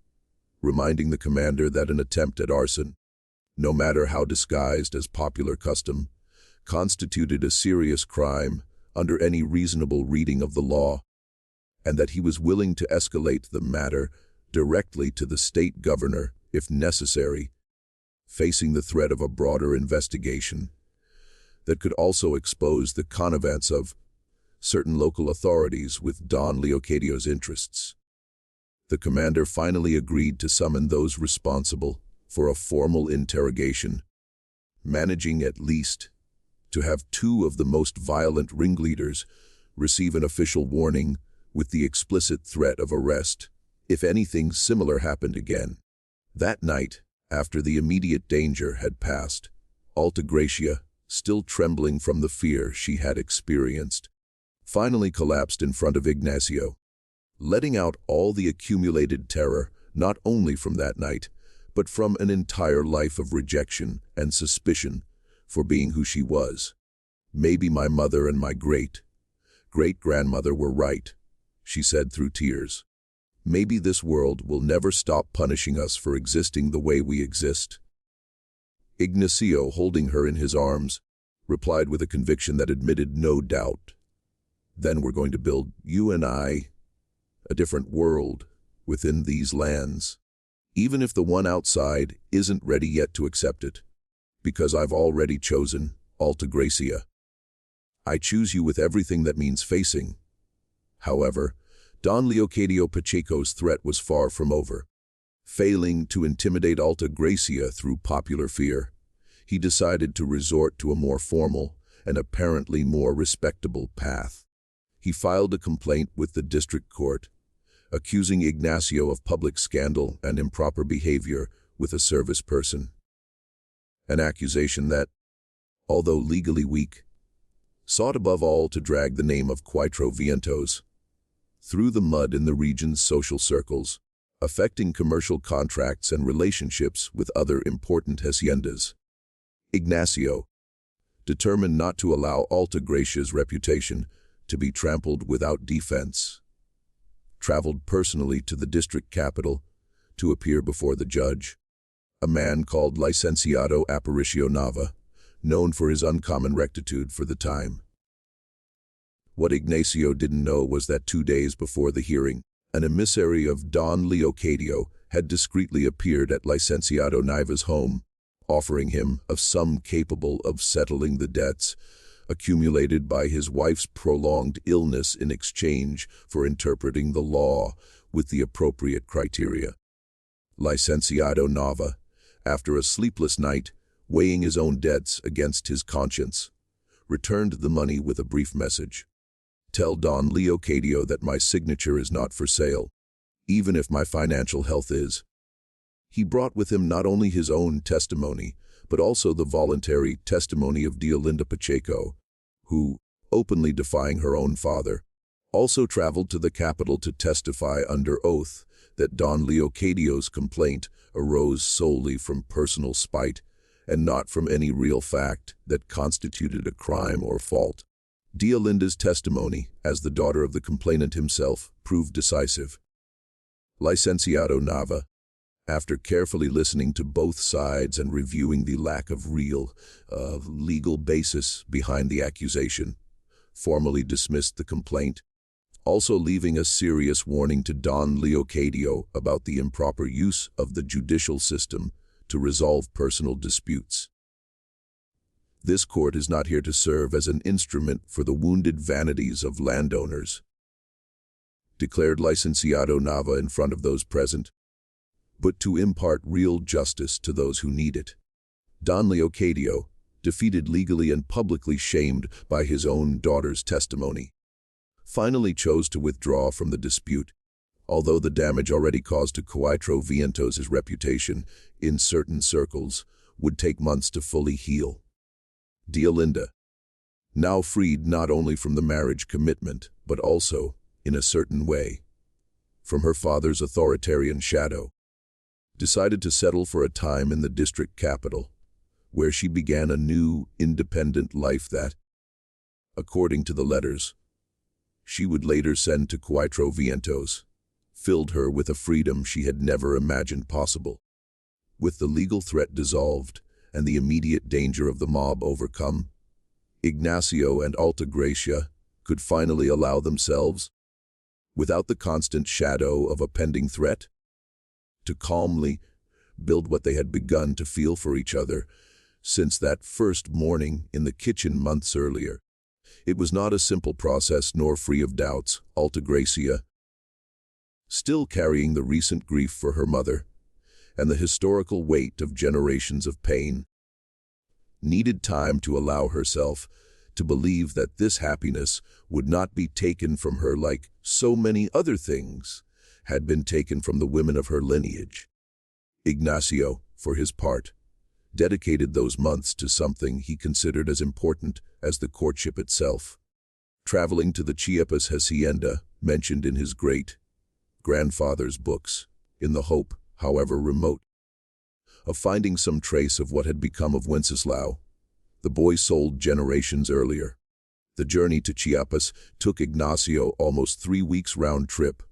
reminding the commander that an attempt at arson, no matter how disguised as popular custom, constituted a serious crime under any reasonable reading of the law, and that he was willing to escalate the matter directly to the state governor if necessary, facing the threat of a broader investigation that could also expose the connivance of certain local authorities with Don Leocadio's interests. The commander finally agreed to summon those responsible for a formal interrogation, managing at least to have two of the most violent ringleaders receive an official warning with the explicit threat of arrest if anything similar happened again. That night, after the immediate danger had passed, Alta Gracia, still trembling from the fear she had experienced, finally collapsed in front of Ignacio, letting out all the accumulated terror not only from that night, but from an entire life of rejection and suspicion for being who she was. "Maybe my mother and my great-grandmother were right," she said through tears. "Maybe this world will never stop punishing us for existing the way we exist." Ignacio, holding her in his arms, replied with a conviction that admitted no doubt. "Then we're going to build, you and I, a different world within these lands, even if the one outside isn't ready yet to accept it, because I've already chosen Alta Gracia. I choose you with everything that means facing." However, Don Leocadio Pacheco's threat was far from over. Failing to intimidate Alta Gracia through popular fear, he decided to resort to a more formal and apparently more respectable path. He filed a complaint with the district court, accusing Ignacio of public scandal and improper behavior with a service person. An accusation that, although legally weak, sought above all to drag the name of Cuatro Vientos through the mud in the region's social circles, affecting commercial contracts and relationships with other important haciendas. Ignacio, determined not to allow Alta Gracia's reputation to be trampled without defense, traveled personally to the district capital to appear before the judge, a man called Licenciado Aparicio Nava, known for his uncommon rectitude for the time. What Ignacio didn't know was that 2 days before the hearing, an emissary of Don Leocadio had discreetly appeared at Licenciado Nava's home, offering him a sum capable of settling the debts accumulated by his wife's prolonged illness in exchange for interpreting the law with the appropriate criteria. Licenciado Nava, after a sleepless night, weighing his own debts against his conscience, returned the money with a brief message. "Tell Don Leocadio that my signature is not for sale, even if my financial health is." He brought with him not only his own testimony, but also the voluntary testimony of Diolinda Pacheco, who, openly defying her own father, also traveled to the capital to testify under oath that Don Leocadio's complaint arose solely from personal spite and not from any real fact that constituted a crime or fault. Diolinda's testimony, as the daughter of the complainant himself, proved decisive. Licenciado Nava, after carefully listening to both sides and reviewing the lack of real, legal basis behind the accusation, formally dismissed the complaint, also leaving a serious warning to Don Leocadio about the improper use of the judicial system to resolve personal disputes. "This court is not here to serve as an instrument for the wounded vanities of landowners," declared Licenciado Nava in front of those present, "but to impart real justice to those who need it." Don Leocadio, defeated legally and publicly shamed by his own daughter's testimony, finally chose to withdraw from the dispute, although the damage already caused to Cuatro Vientos' reputation in certain circles would take months to fully heal. Diolinda, now freed not only from the marriage commitment, but also, in a certain way, from her father's authoritarian shadow, decided to settle for a time in the district capital, where she began a new, independent life that, according to the letters, she would later send to Cuatro Vientos, filled her with a freedom she had never imagined possible. With the legal threat dissolved and the immediate danger of the mob overcome, Ignacio and Alta Gracia could finally allow themselves, without the constant shadow of a pending threat, to calmly build what they had begun to feel for each other since that first morning in the kitchen months earlier. It was not a simple process nor free of doubts. Alta Gracia, still carrying the recent grief for her mother and the historical weight of generations of pain, needed time to allow herself to believe that this happiness would not be taken from her like so many other things had been taken from the women of her lineage. Ignacio, for his part, dedicated those months to something he considered as important as the courtship itself, traveling to the Chiapas Hacienda mentioned in his great-grandfather's books, in the hope, however remote, of finding some trace of what had become of Wenceslao, the boy sold generations earlier. The journey to Chiapas took Ignacio almost 3 weeks round trip,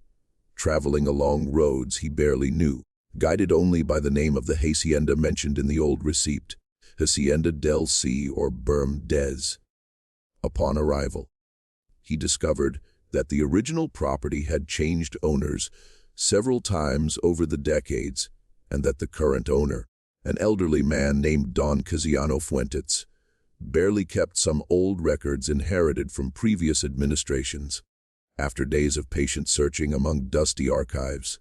traveling along roads he barely knew, guided only by the name of the hacienda mentioned in the old receipt, Hacienda del C or Berm des. Upon arrival, he discovered that the original property had changed owners several times over the decades, and that the current owner, an elderly man named Don Casiano Fuentes, barely kept some old records inherited from previous administrations. After days of patient searching among dusty archives,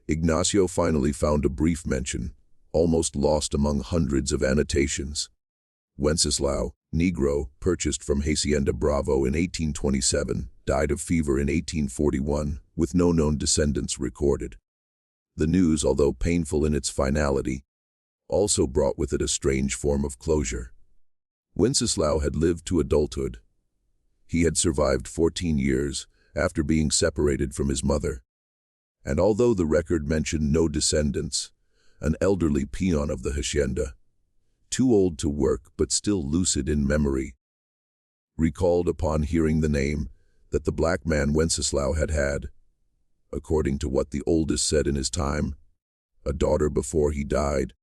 Ignacio finally found a brief mention, almost lost among hundreds of annotations. Wenceslao, Negro, purchased from Hacienda Bravo in 1827, died of fever in 1841, with no known descendants recorded. The news, although painful in its finality, also brought with it a strange form of closure. Wenceslao had lived to adulthood. He had survived 14 years after being separated from his mother. And although the record mentioned no descendants, an elderly peon of the hacienda, too old to work but still lucid in memory, recalled upon hearing the name that the black man Wenceslao had, according to what the oldest said in his time, a daughter before he died,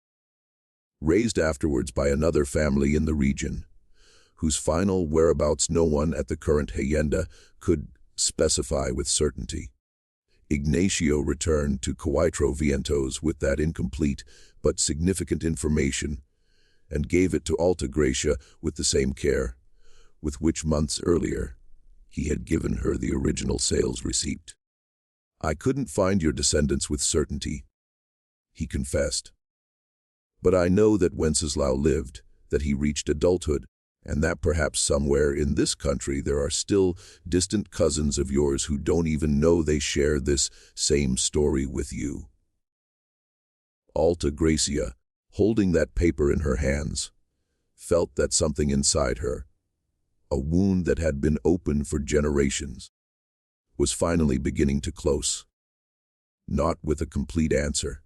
raised afterwards by another family in the region, whose final whereabouts no one at the current hacienda could specify with certainty. Ignacio returned to Cuatro Vientos with that incomplete but significant information and gave it to Alta Gracia with the same care with which months earlier he had given her the original sales receipt. "I couldn't find your descendants with certainty," he confessed. "But I know that Wenceslao lived, that he reached adulthood, and that perhaps somewhere in this country there are still distant cousins of yours who don't even know they share this same story with you." Alta Gracia, holding that paper in her hands, felt that something inside her, a wound that had been open for generations, was finally beginning to close. Not with a complete answer,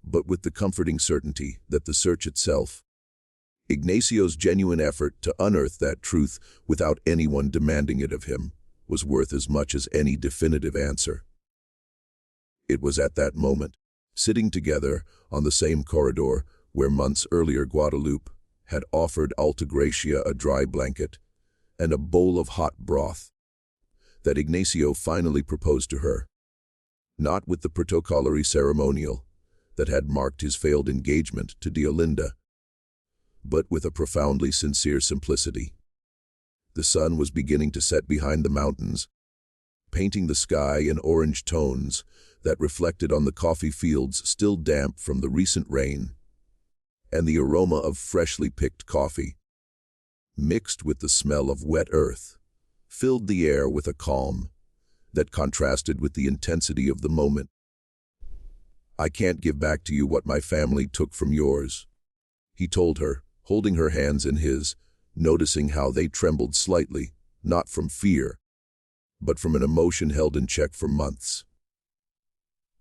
but with the comforting certainty that the search itself, Ignacio's genuine effort to unearth that truth without anyone demanding it of him, was worth as much as any definitive answer. It was at that moment, sitting together on the same corridor where months earlier Guadalupe had offered Alta Gracia a dry blanket and a bowl of hot broth, that Ignacio finally proposed to her, not with the protocolary ceremonial that had marked his failed engagement to Diolinda, but with a profoundly sincere simplicity. The sun was beginning to set behind the mountains, painting the sky in orange tones that reflected on the coffee fields still damp from the recent rain, and the aroma of freshly picked coffee, mixed with the smell of wet earth, filled the air with a calm that contrasted with the intensity of the moment. "I can't give back to you what my family took from yours," he told her, holding her hands in his, noticing how they trembled slightly, not from fear, but from an emotion held in check for months.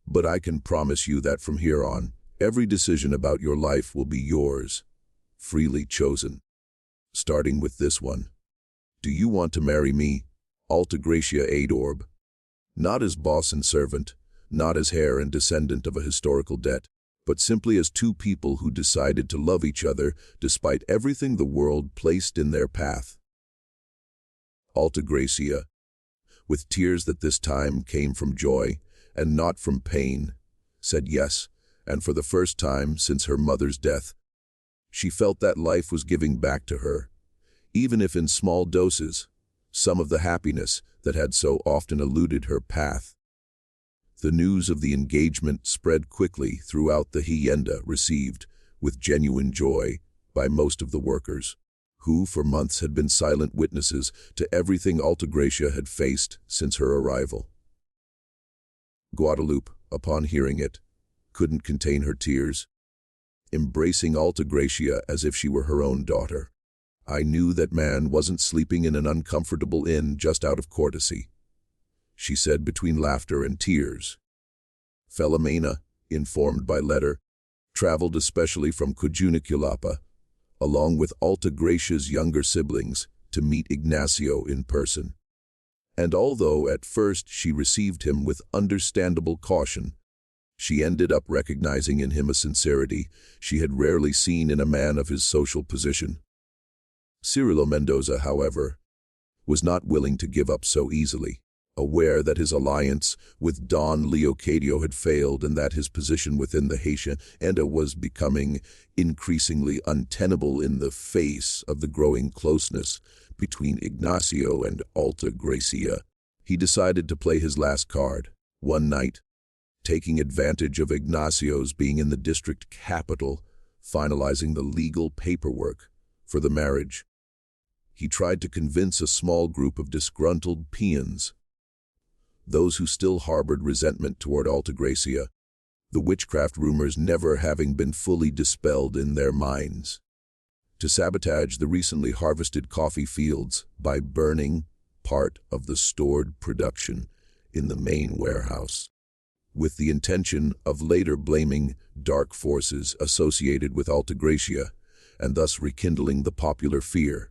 "But I can promise you that from here on, every decision about your life will be yours, freely chosen. Starting with this one. Do you want to marry me, Alta Gracia Añorbe? Not as boss and servant, not as heir and descendant of a historical debt, but simply as two people who decided to love each other despite everything the world placed in their path. Alta Gracia, with tears that this time came from joy and not from pain, said yes, and for the first time since her mother's death, she felt that life was giving back to her, even if in small doses, some of the happiness that had so often eluded her path. The news of the engagement spread quickly throughout the Hacienda, received with genuine joy by most of the workers, who for months had been silent witnesses to everything Alta Gracia had faced since her arrival. Guadalupe, upon hearing it, couldn't contain her tears, embracing Alta Gracia as if she were her own daughter. "I knew that man wasn't sleeping in an uncomfortable inn just out of courtesy," she said between laughter and tears. Filomena, informed by letter, traveled especially from Cujunaculapa, along with Alta Gracia's younger siblings, to meet Ignacio in person. And although at first she received him with understandable caution, she ended up recognizing in him a sincerity she had rarely seen in a man of his social position. Cirilo Mendoza, however, was not willing to give up so easily, aware that his alliance with Don Leocadio had failed and that his position within the Hacienda was becoming increasingly untenable in the face of the growing closeness between Ignacio and Alta Gracia. He decided to play his last card. One night, taking advantage of Ignacio's being in the district capital, finalizing the legal paperwork for the marriage, he tried to convince a small group of disgruntled peons, those who still harbored resentment toward Alta Gracia, the witchcraft rumors never having been fully dispelled in their minds, to sabotage the recently harvested coffee fields by burning part of the stored production in the main warehouse, with the intention of later blaming dark forces associated with Alta Gracia and thus rekindling the popular fear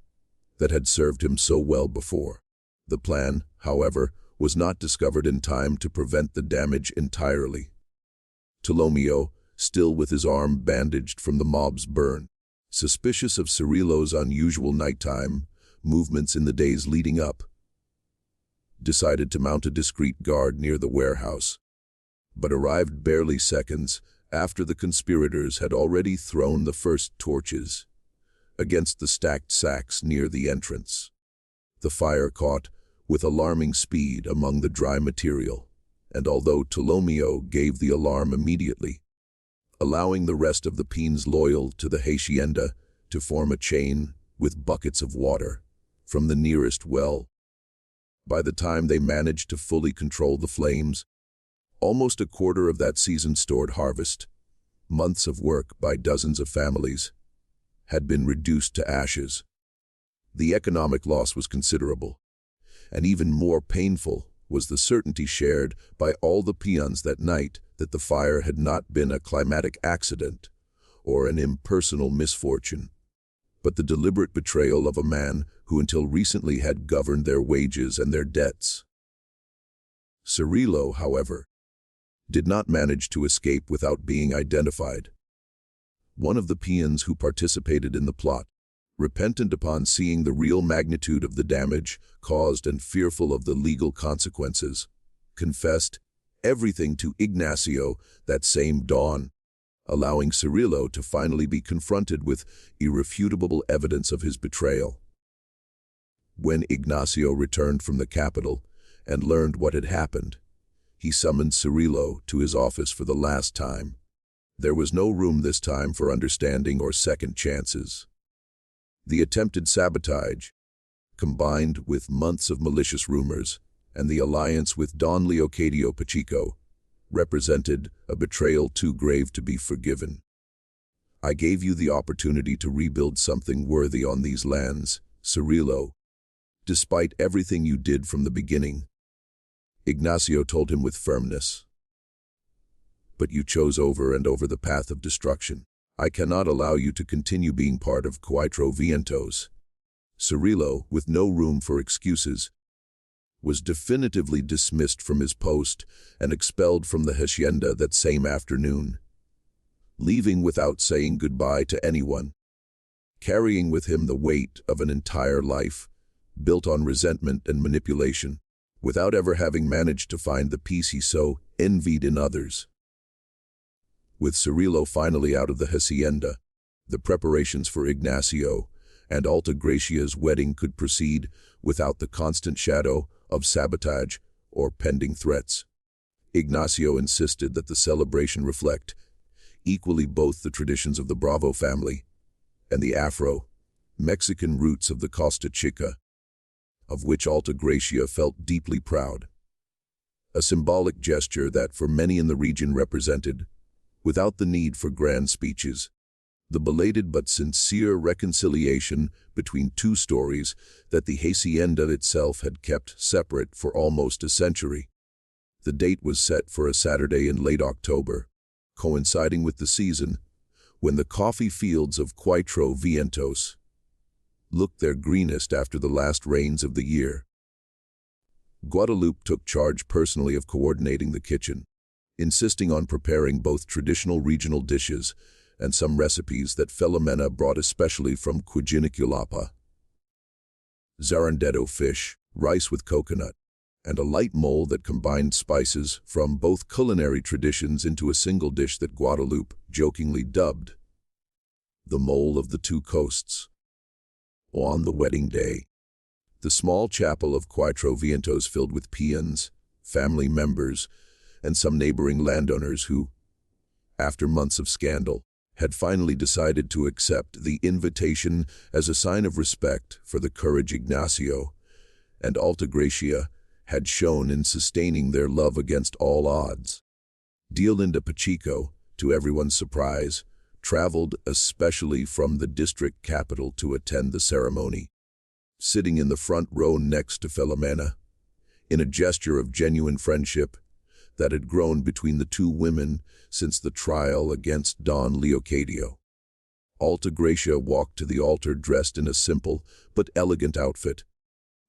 that had served him so well before. The plan, however, was not discovered in time to prevent the damage entirely. Tolomeo, still with his arm bandaged from the mob's burn, suspicious of Cirilo's unusual nighttime movements in the days leading up, decided to mount a discreet guard near the warehouse, but arrived barely seconds after the conspirators had already thrown the first torches against the stacked sacks near the entrance. The fire caught with alarming speed among the dry material, and although Tolomeo gave the alarm immediately, allowing the rest of the peons loyal to the Hacienda to form a chain with buckets of water from the nearest well, by the time they managed to fully control the flames, almost a quarter of that season's stored harvest, months of work by dozens of families, had been reduced to ashes. The economic loss was considerable, and even more painful was the certainty shared by all the peons that night that the fire had not been a climatic accident or an impersonal misfortune, but the deliberate betrayal of a man who until recently had governed their wages and their debts. Cirilo, however, did not manage to escape without being identified. One of the peons who participated in the plot, repentant upon seeing the real magnitude of the damage caused and fearful of the legal consequences, confessed everything to Ignacio that same dawn, allowing Cirilo to finally be confronted with irrefutable evidence of his betrayal. When Ignacio returned from the capital and learned what had happened, he summoned Cirilo to his office for the last time. There was no room this time for understanding or second chances. The attempted sabotage, combined with months of malicious rumors and the alliance with Don Leocadio Pacheco, represented a betrayal too grave to be forgiven. "I gave you the opportunity to rebuild something worthy on these lands, Cirilo, despite everything you did from the beginning," Ignacio told him with firmness. "But you chose over and over the path of destruction. I cannot allow you to continue being part of Cuatro Vientos." Cirilo, with no room for excuses, was definitively dismissed from his post and expelled from the Hacienda that same afternoon, leaving without saying goodbye to anyone, carrying with him the weight of an entire life, built on resentment and manipulation, without ever having managed to find the peace he so envied in others. With Cirilo finally out of the Hacienda, the preparations for Ignacio and Alta Gracia's wedding could proceed without the constant shadow of sabotage or pending threats. Ignacio insisted that the celebration reflect equally both the traditions of the Bravo family and the Afro-Mexican roots of the Costa Chica, of which Alta Gracia felt deeply proud. A symbolic gesture that for many in the region represented, without the need for grand speeches, the belated but sincere reconciliation between two stories that the Hacienda itself had kept separate for almost a century. The date was set for a Saturday in late October, coinciding with the season when the coffee fields of Cuatro Vientos looked their greenest after the last rains of the year. Guadalupe took charge personally of coordinating the kitchen, insisting on preparing both traditional regional dishes and some recipes that Filomena brought especially from Quijiniculapa. Zarandero fish, rice with coconut, and a light mole that combined spices from both culinary traditions into a single dish that Guadalupe jokingly dubbed the mole of the two coasts. On the wedding day, the small chapel of Cuatro Vientos filled with peons, family members, and some neighboring landowners who, after months of scandal, had finally decided to accept the invitation as a sign of respect for the courage Ignacio and Alta Gracia had shown in sustaining their love against all odds. Diolinda Pacheco, to everyone's surprise, traveled especially from the district capital to attend the ceremony, sitting in the front row next to Filomena, in a gesture of genuine friendship that had grown between the two women since the trial against Don Leocadio. Alta Gracia walked to the altar dressed in a simple but elegant outfit,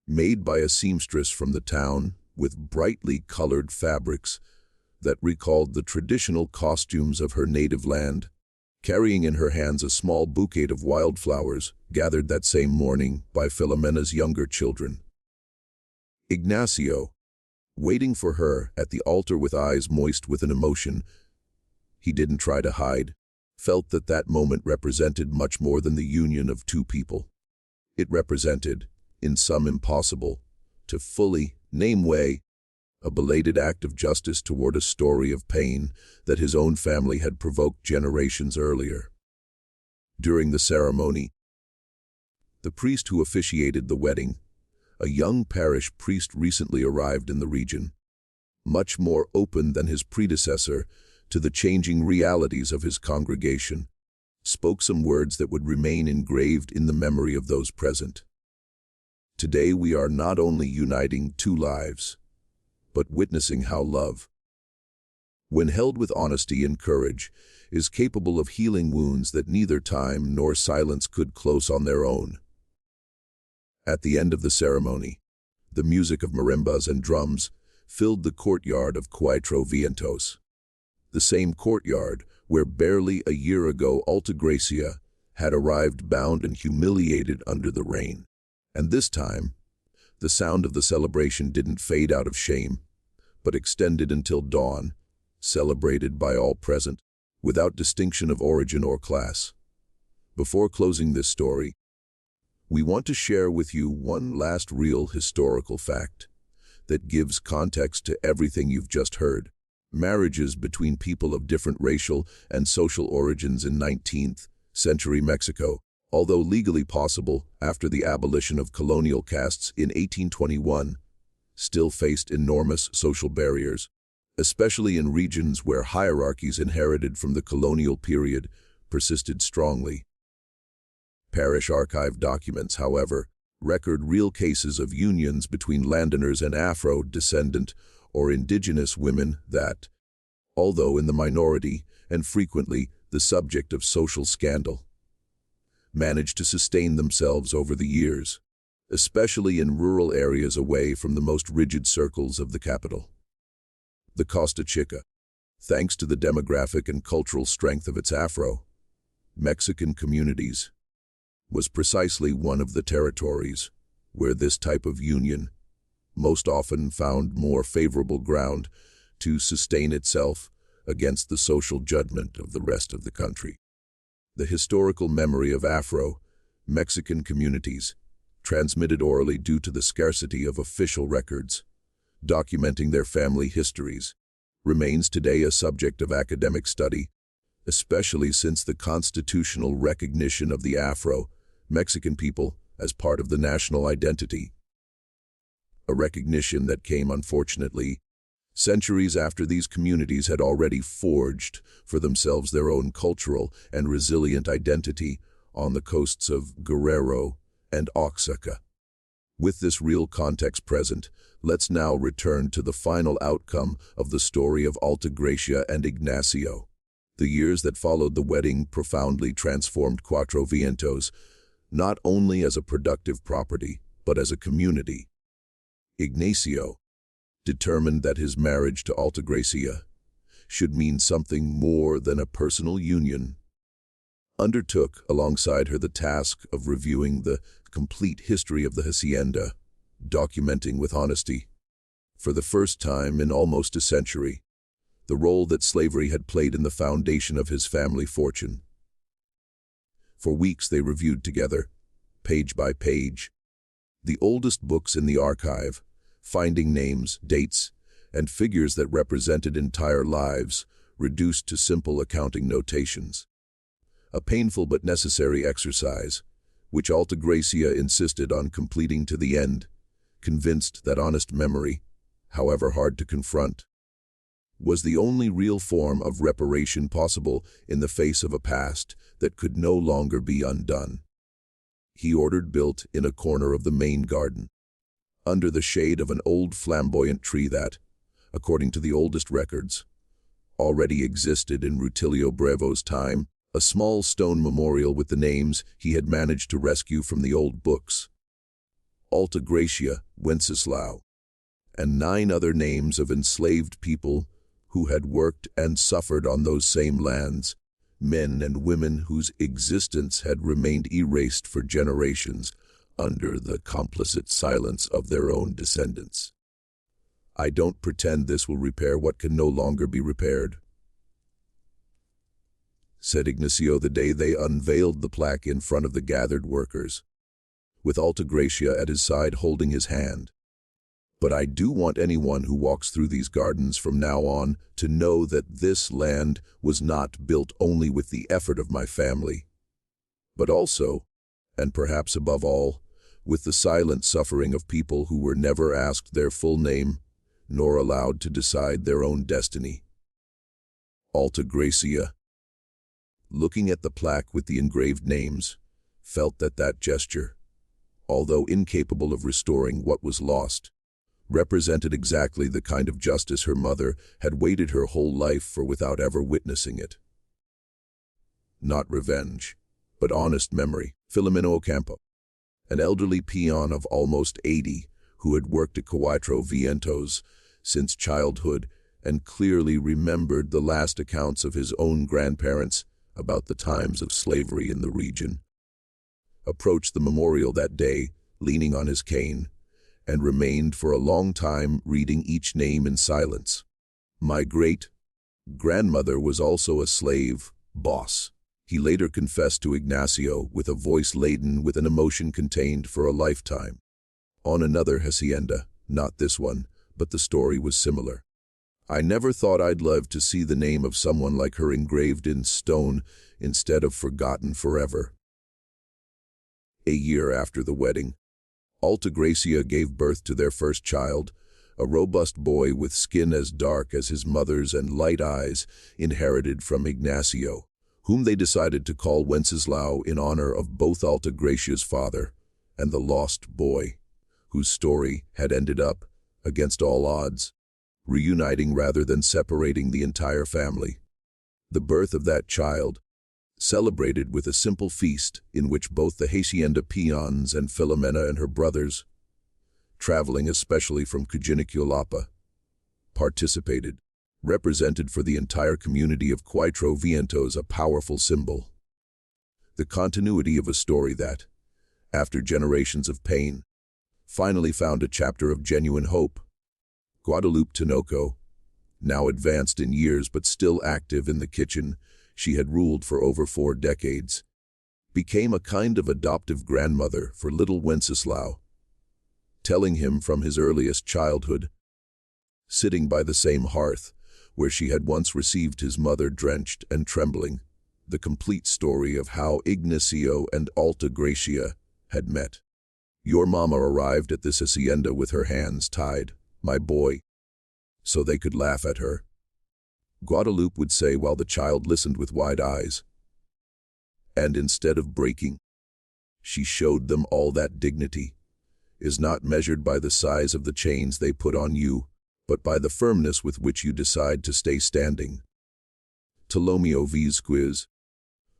made by a seamstress from the town with brightly colored fabrics that recalled the traditional costumes of her native land, carrying in her hands a small bouquet of wildflowers gathered that same morning by Filomena's younger children. Ignacio, waiting for her at the altar with eyes moist with an emotion he didn't try to hide, felt that that moment represented much more than the union of two people. It represented, in some impossible to fully name way, a belated act of justice toward a story of pain that his own family had provoked generations earlier. During the ceremony, the priest who officiated the wedding, a young parish priest recently arrived in the region, much more open than his predecessor to the changing realities of his congregation, spoke some words that would remain engraved in the memory of those present. Today we are not only uniting two lives, but witnessing how love, when held with honesty and courage, is capable of healing wounds that neither time nor silence could close on their own. At the end of the ceremony, the music of marimbas and drums filled the courtyard of Cuatro Vientos, the same courtyard where barely a year ago Alta Gracia had arrived bound and humiliated under the rain. And this time, the sound of the celebration didn't fade out of shame, but extended until dawn, celebrated by all present, without distinction of origin or class. Before closing this story, we want to share with you one last real historical fact that gives context to everything you've just heard. Marriages between people of different racial and social origins in 19th century Mexico, although legally possible after the abolition of colonial castes in 1821, still faced enormous social barriers, especially in regions where hierarchies inherited from the colonial period persisted strongly. Parish archive documents, however, record real cases of unions between landowners and Afro-descendant or indigenous women that, although in the minority and frequently the subject of social scandal, managed to sustain themselves over the years, especially in rural areas away from the most rigid circles of the capital. The Costa Chica, thanks to the demographic and cultural strength of its Afro-Mexican communities, was precisely one of the territories where this type of union most often found more favorable ground to sustain itself against the social judgment of the rest of the country. The historical memory of Afro-Mexican communities, transmitted orally due to the scarcity of official records documenting their family histories, remains today a subject of academic study, especially since the constitutional recognition of the Afro-Mexican people as part of the national identity, a recognition that came, unfortunately, centuries after these communities had already forged for themselves their own cultural and resilient identity on the coasts of Guerrero and Oaxaca. With this real context present, let's now return to the final outcome of the story of Alta Gracia and Ignacio. The years that followed the wedding profoundly transformed Cuatro Vientos, not only as a productive property, but as a community. Ignacio, determined that his marriage to Alta Gracia should mean something more than a personal union, undertook alongside her the task of reviewing the complete history of the Hacienda, documenting with honesty, for the first time in almost a century, the role that slavery had played in the foundation of his family fortune. For weeks they reviewed together, page by page, the oldest books in the archive, finding names, dates, and figures that represented entire lives, reduced to simple accounting notations. A painful but necessary exercise, which Alta Gracia insisted on completing to the end, convinced that honest memory, however hard to confront, was the only real form of reparation possible in the face of a past that could no longer be undone. He ordered built in a corner of the main garden, under the shade of an old flamboyant tree that, according to the oldest records, already existed in Rutilio Brevo's time, a small stone memorial with the names he had managed to rescue from the old books: Alta Gracia, Wenceslao, and 9 other names of enslaved people who had worked and suffered on those same lands, men and women whose existence had remained erased for generations under the complicit silence of their own descendants. I don't pretend this will repair what can no longer be repaired, said Ignacio the day they unveiled the plaque in front of the gathered workers, with Alta Gracia at his side holding his hand. But I do want anyone who walks through these gardens from now on to know that this land was not built only with the effort of my family, but also, and perhaps above all, with the silent suffering of people who were never asked their full name, nor allowed to decide their own destiny. Alta Gracia, looking at the plaque with the engraved names, felt that that gesture, although incapable of restoring what was lost, represented exactly the kind of justice her mother had waited her whole life for without ever witnessing it. Not revenge, but honest memory. Filomeno Ocampo, an elderly peon of almost 80 who had worked at Cuatro Vientos since childhood and clearly remembered the last accounts of his own grandparents about the times of slavery in the region, approached the memorial that day, leaning on his cane, and remained for a long time reading each name in silence. My great-grandmother was also a slave boss, he later confessed to Ignacio with a voice laden with an emotion contained for a lifetime. On another hacienda, not this one, but the story was similar. I never thought I'd live to see the name of someone like her engraved in stone instead of forgotten forever. A year after the wedding, Alta Gracia gave birth to their first child, a robust boy with skin as dark as his mother's and light eyes inherited from Ignacio, whom they decided to call Wenceslao in honor of both Alta Gracia's father and the lost boy, whose story had ended up, against all odds, reuniting rather than separating the entire family. The birth of that child, celebrated with a simple feast in which both the Hacienda peons and Filomena and her brothers, traveling especially from Cujiniculapa, participated, represented for the entire community of Cuatro Vientos a powerful symbol. The continuity of a story that, after generations of pain, finally found a chapter of genuine hope. Guadalupe Tinoco, now advanced in years but still active in the kitchen she had ruled for over 4 decades, became a kind of adoptive grandmother for little Wenceslao, telling him from his earliest childhood, sitting by the same hearth where she had once received his mother drenched and trembling, the complete story of how Ignacio and Alta Gracia had met. Your mama arrived at this hacienda with her hands tied, my boy, so they could laugh at her, Guadalupe would say while the child listened with wide eyes. And instead of breaking, she showed them all that dignity is not measured by the size of the chains they put on you, but by the firmness with which you decide to stay standing. Tolomeo Vizquez,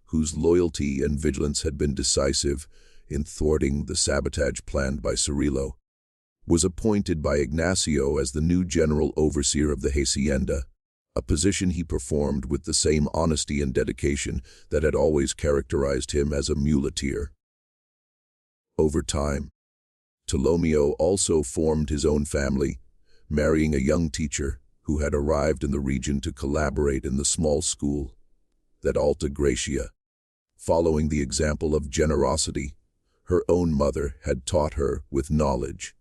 whose loyalty and vigilance had been decisive in thwarting the sabotage planned by Cirillo, was appointed by Ignacio as the new general overseer of the hacienda, a position he performed with the same honesty and dedication that had always characterized him as a muleteer. Over time, Tolomeo also formed his own family, marrying a young teacher who had arrived in the region to collaborate in the small school that Alta Gracia, following the example of generosity her own mother had taught her with knowledge,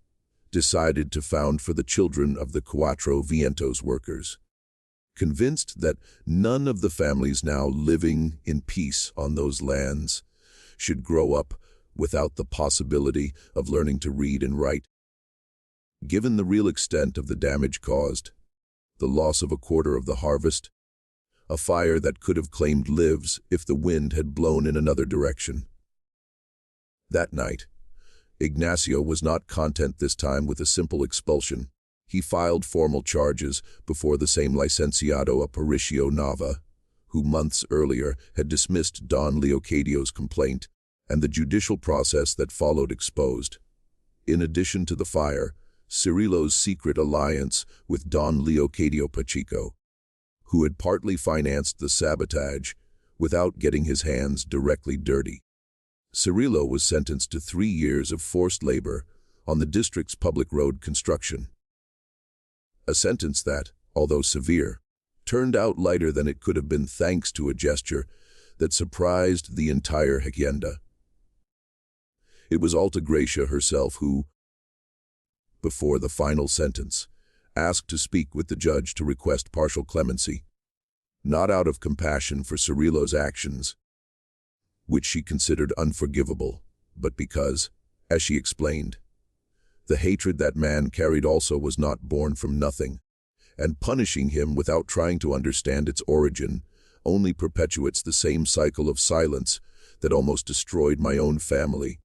decided to found for the children of the Cuatro Vientos workers. Convinced that none of the families now living in peace on those lands should grow up without the possibility of learning to read and write. Given the real extent of the damage caused, the loss of a quarter of the harvest, a fire that could have claimed lives if the wind had blown in another direction. That night, Ignacio was not content this time with a simple expulsion. He filed formal charges before the same Licenciado Aparicio Nava, who months earlier had dismissed Don Leocadio's complaint, and the judicial process that followed exposed, in addition to the fire, Cirillo's secret alliance with Don Leocadio Pacheco, who had partly financed the sabotage without getting his hands directly dirty. Cirillo was sentenced to 3 years of forced labor on the district's public road construction. A sentence that, although severe, turned out lighter than it could have been thanks to a gesture that surprised the entire hacienda. It was Alta Gracia herself who, before the final sentence, asked to speak with the judge to request partial clemency, not out of compassion for Cirillo's actions, which she considered unforgivable, but because, as she explained, the hatred that man carried also was not born from nothing, and punishing him without trying to understand its origin only perpetuates the same cycle of silence that almost destroyed my own family.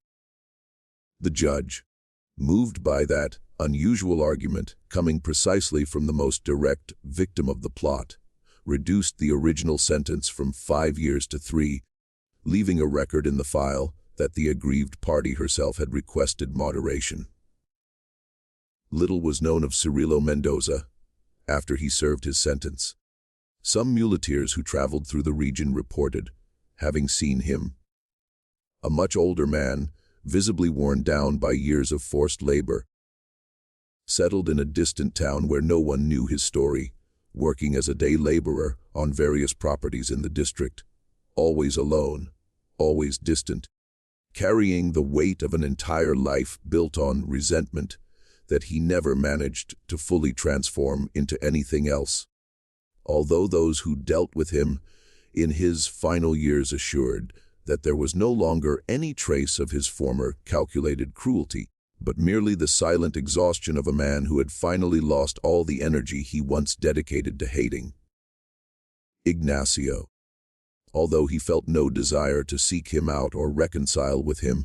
The judge, moved by that unusual argument coming precisely from the most direct victim of the plot, reduced the original sentence from 5 years to 3, leaving a record in the file that the aggrieved party herself had requested moderation. Little was known of Cirillo Mendoza after he served his sentence. Some muleteers who traveled through the region reported having seen him, a much older man, visibly worn down by years of forced labor, settled in a distant town where no one knew his story, working as a day laborer on various properties in the district, always alone, always distant, carrying the weight of an entire life built on resentment that he never managed to fully transform into anything else. Although those who dealt with him in his final years assured that there was no longer any trace of his former calculated cruelty, but merely the silent exhaustion of a man who had finally lost all the energy he once dedicated to hating. Ignacio, although he felt no desire to seek him out or reconcile with him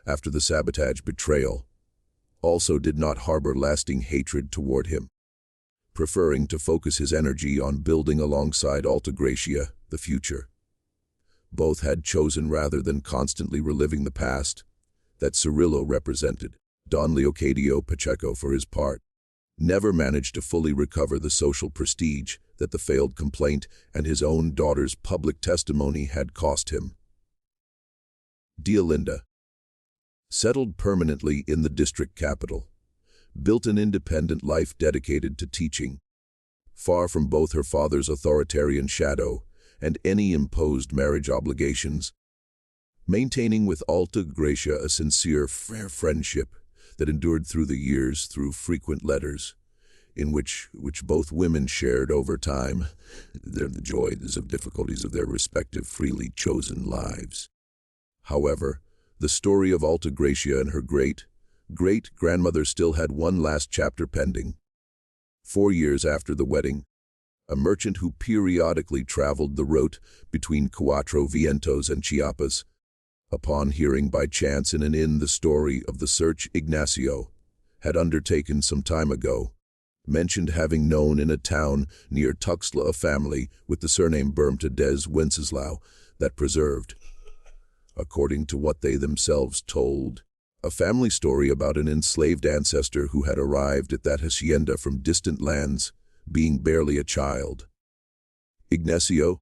after the sabotage betrayal, also did not harbor lasting hatred toward him, preferring to focus his energy on building alongside Alta Gracia the future. Both had chosen, rather than constantly reliving the past, that Cirillo represented. Don Leocadio Pacheco, for his part, never managed to fully recover the social prestige that the failed complaint and his own daughter's public testimony had cost him. Diolinda settled permanently in the district capital, built an independent life dedicated to teaching, far from both her father's authoritarian shadow and any imposed marriage obligations, maintaining with Alta Gracia a sincere friendship that endured through the years through frequent letters, in which both women shared over time the joys and difficulties of their respective freely chosen lives. However, the story of Alta Gracia and her great-grandmother still had one last chapter pending. 4 years after the wedding, a merchant who periodically traveled the route between Cuatro Vientos and Chiapas, upon hearing by chance in an inn the story of the search Ignacio had undertaken some time ago, mentioned having known in a town near Tuxtla a family with the surname Bermta des Wenceslao that preserved, according to what they themselves told, a family story about an enslaved ancestor who had arrived at that hacienda from distant lands, being barely a child. Ignacio,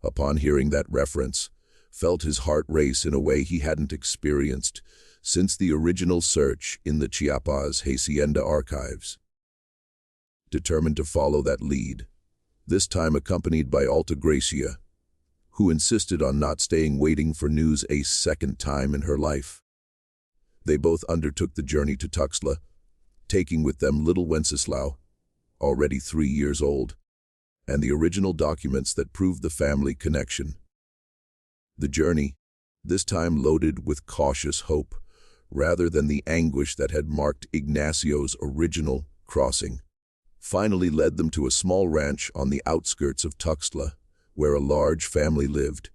upon hearing that reference, felt his heart race in a way he hadn't experienced since the original search in the Chiapas Hacienda archives. Determined to follow that lead, this time accompanied by Alta Gracia, who insisted on not staying waiting for news a second time in her life. They both undertook the journey to Tuxtla, taking with them little Wenceslao, already 3 years old, and the original documents that proved the family connection. The journey, this time loaded with cautious hope, rather than the anguish that had marked Ignacio's original crossing, finally led them to a small ranch on the outskirts of Tuxtla, where a large family lived,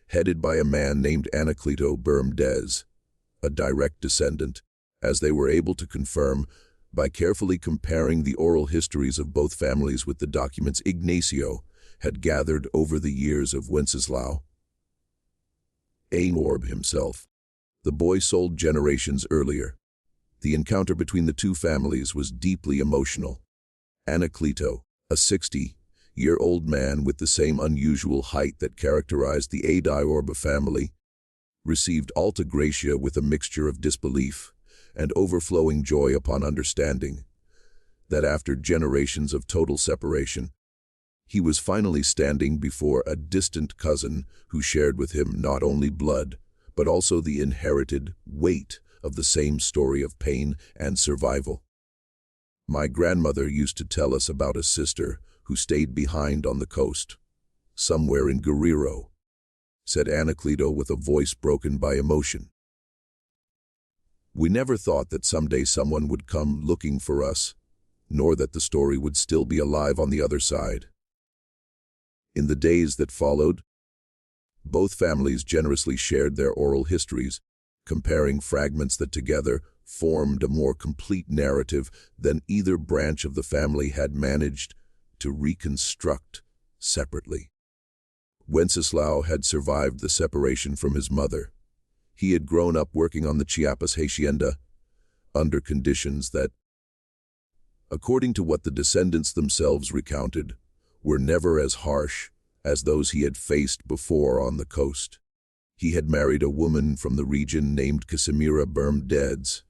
headed by a man named Anacleto Bermudez, a direct descendant, as they were able to confirm by carefully comparing the oral histories of both families with the documents Ignacio had gathered over the years of Wenceslao Añorbe himself. The boy sold generations earlier. The encounter between the two families was deeply emotional. Anacleto, a 60-year-old man with the same unusual height that characterized the Añorbe family, received Alta Gracia with a mixture of disbelief and overflowing joy upon understanding that after generations of total separation, he was finally standing before a distant cousin who shared with him not only blood, but also the inherited weight of the same story of pain and survival. My grandmother used to tell us about a sister who stayed behind on the coast, somewhere in Guerrero, said Anacleto with a voice broken by emotion. We never thought that someday someone would come looking for us, nor that the story would still be alive on the other side. In the days that followed, both families generously shared their oral histories, comparing fragments that together formed a more complete narrative than either branch of the family had managed to reconstruct separately. Wenceslao had survived the separation from his mother. He had grown up working on the Chiapas Hacienda under conditions that, according to what the descendants themselves recounted, were never as harsh as those he had faced before on the coast. He had married a woman from the region named Casimira Bermudez,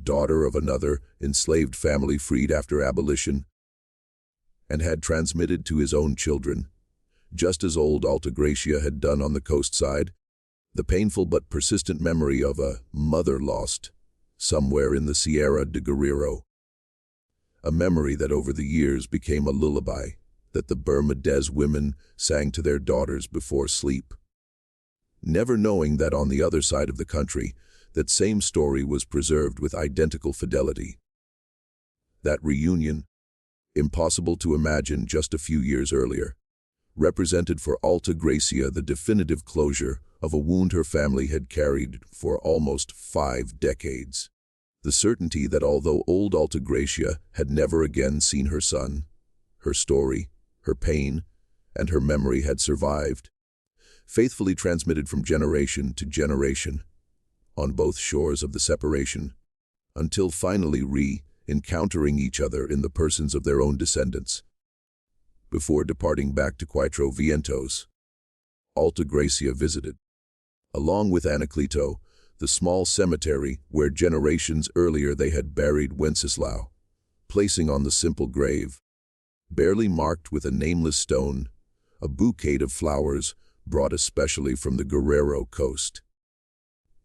daughter of another enslaved family freed after abolition, and had transmitted to his own children, just as old Alta Gracia had done on the coast side, the painful but persistent memory of a mother lost somewhere in the Sierra de Guerrero. A memory that over the years became a lullaby that the Bermudez women sang to their daughters before sleep, never knowing that on the other side of the country, that same story was preserved with identical fidelity. That reunion, impossible to imagine just a few years earlier, represented for Alta Gracia the definitive closure of a wound her family had carried for almost 5 decades. The certainty that although old Alta Gracia had never again seen her son, her story, her pain, and her memory had survived, faithfully transmitted from generation to generation, on both shores of the separation, until finally encountering each other in the persons of their own descendants. Before departing back to Cuatro Vientos, Alta Gracia visited, along with Anacleto, the small cemetery where generations earlier they had buried Wenceslao, placing on the simple grave, barely marked with a nameless stone, a bouquet of flowers brought especially from the Guerrero coast.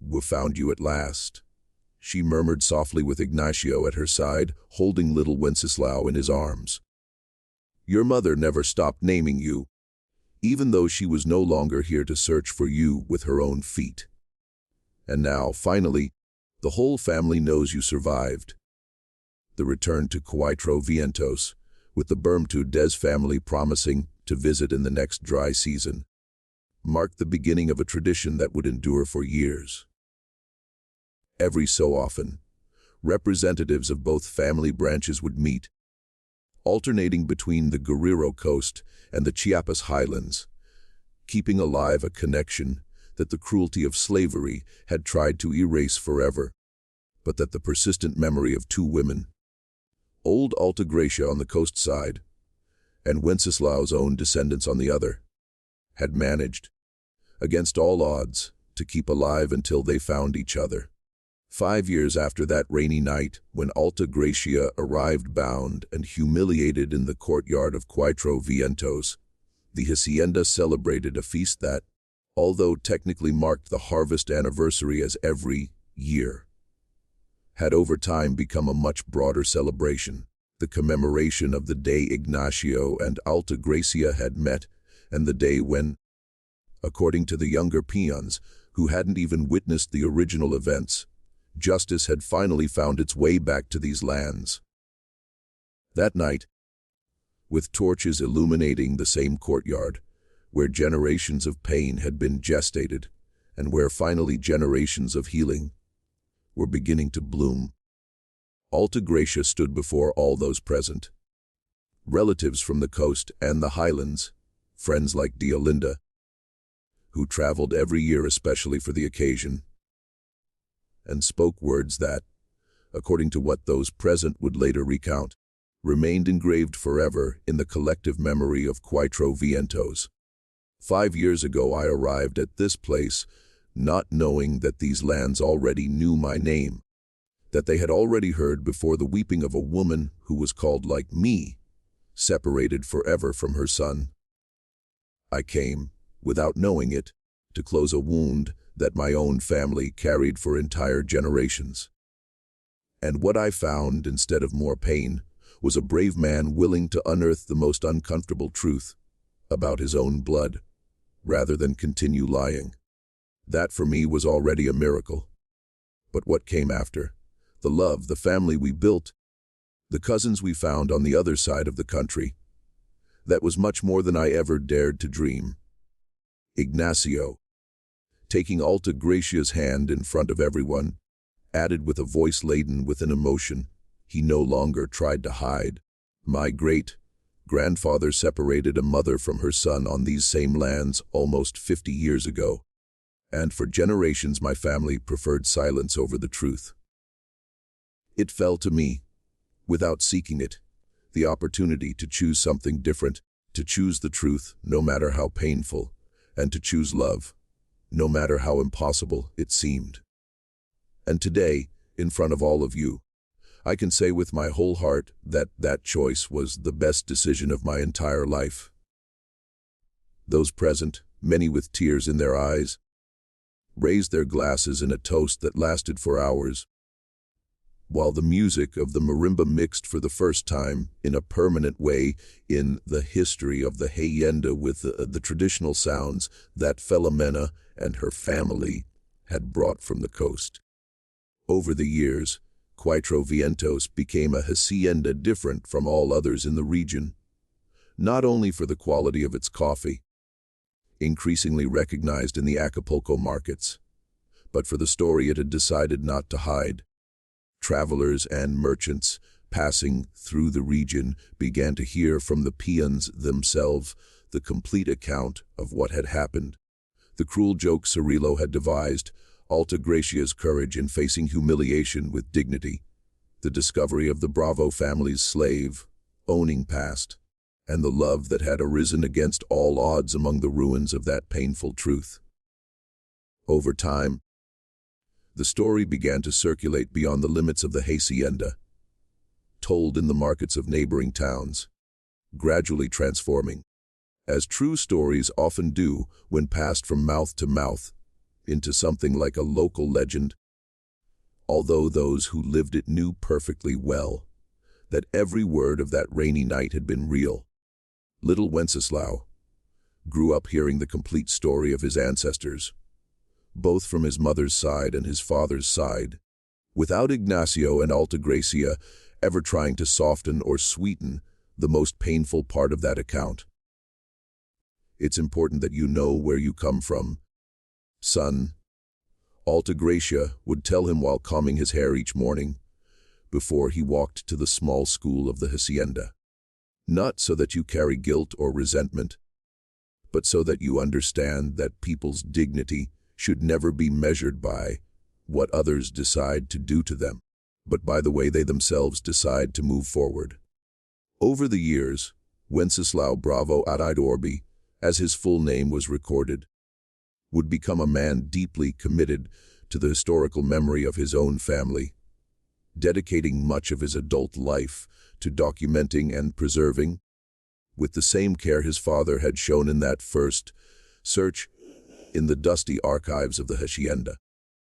"We found you at last," she murmured softly with Ignacio at her side, holding little Wenceslao in his arms. "Your mother never stopped naming you, even though she was no longer here to search for you with her own feet. And now, finally, the whole family knows you survived." The return to Cuatro Vientos, with the Bermudez family promising to visit in the next dry season, marked the beginning of a tradition that would endure for years. Every so often, representatives of both family branches would meet, alternating between the Guerrero coast and the Chiapas highlands, keeping alive a connection that the cruelty of slavery had tried to erase forever, but that the persistent memory of two women, old Alta Gracia on the coast side, and Wenceslao's own descendants on the other, had managed, against all odds, to keep alive until they found each other. 5 years after that rainy night, when Alta Gracia arrived bound and humiliated in the courtyard of Cuatro Vientos, the Hacienda celebrated a feast that, although technically marked the harvest anniversary as every year, had over time become a much broader celebration, the commemoration of the day Ignacio and Alta Gracia had met, and the day when, according to the younger peons who hadn't even witnessed the original events, justice had finally found its way back to these lands. That night, with torches illuminating the same courtyard, where generations of pain had been gestated, and where finally generations of healing were beginning to bloom, Alta Gracia stood before all those present. Relatives from the coast and the highlands, friends like Diolinda, who traveled every year especially for the occasion, and spoke words that, according to what those present would later recount, remained engraved forever in the collective memory of Cuatro Vientos. 5 years ago I arrived at this place, not knowing that these lands already knew my name, that they had already heard before the weeping of a woman who was called like me, separated forever from her son. I came, without knowing it, to close a wound that my own family carried for entire generations. And what I found, instead of more pain, was a brave man willing to unearth the most uncomfortable truth about his own blood, rather than continue lying. That for me was already a miracle. But what came after? The love, the family we built, the cousins we found on the other side of the country. That was much more than I ever dared to dream. Ignacio, taking Alta Gracia's hand in front of everyone, added with a voice laden with an emotion he no longer tried to hide. My great-grandfather separated a mother from her son on these same lands almost 50 years ago, and for generations my family preferred silence over the truth. It fell to me, without seeking it, the opportunity to choose something different, to choose the truth, no matter how painful, and to choose love, no matter how impossible it seemed. And today, in front of all of you, I can say with my whole heart that that choice was the best decision of my entire life. Those present, many with tears in their eyes, raised their glasses in a toast that lasted for hours, while the music of the marimba mixed for the first time in a permanent way in the history of the Hacienda with the traditional sounds that Filomena and her family had brought from the coast. Over the years, Cuatro Vientos became a hacienda different from all others in the region, not only for the quality of its coffee, increasingly recognized in the Acapulco markets, but for the story it had decided not to hide. Travelers and merchants passing through the region began to hear from the peons themselves the complete account of what had happened, The cruel joke Cirillo had devised, Alta Gracia's courage in facing humiliation with dignity, the discovery of the Bravo family's slave-owning past, and the love that had arisen against all odds among the ruins of that painful truth. Over time, the story began to circulate beyond the limits of the Hacienda, told in the markets of neighboring towns, gradually transforming, as true stories often do when passed from mouth to mouth, into something like a local legend. Although those who lived it knew perfectly well that every word of that rainy night had been real, little Wenceslao grew up hearing the complete story of his ancestors, both from his mother's side and his father's side, without Ignacio and Alta Gracia ever trying to soften or sweeten the most painful part of that account. "It's important that you know where you come from, son," Alta Gracia would tell him while combing his hair each morning, before he walked to the small school of the Hacienda. "Not so that you carry guilt or resentment, but so that you understand that people's dignity should never be measured by what others decide to do to them, but by the way they themselves decide to move forward." Over the years, Wenceslao Bravo Añorbe, as his full name was recorded, would become a man deeply committed to the historical memory of his own family, dedicating much of his adult life to documenting and preserving, with the same care his father had shown in that first search in the dusty archives of the Hacienda,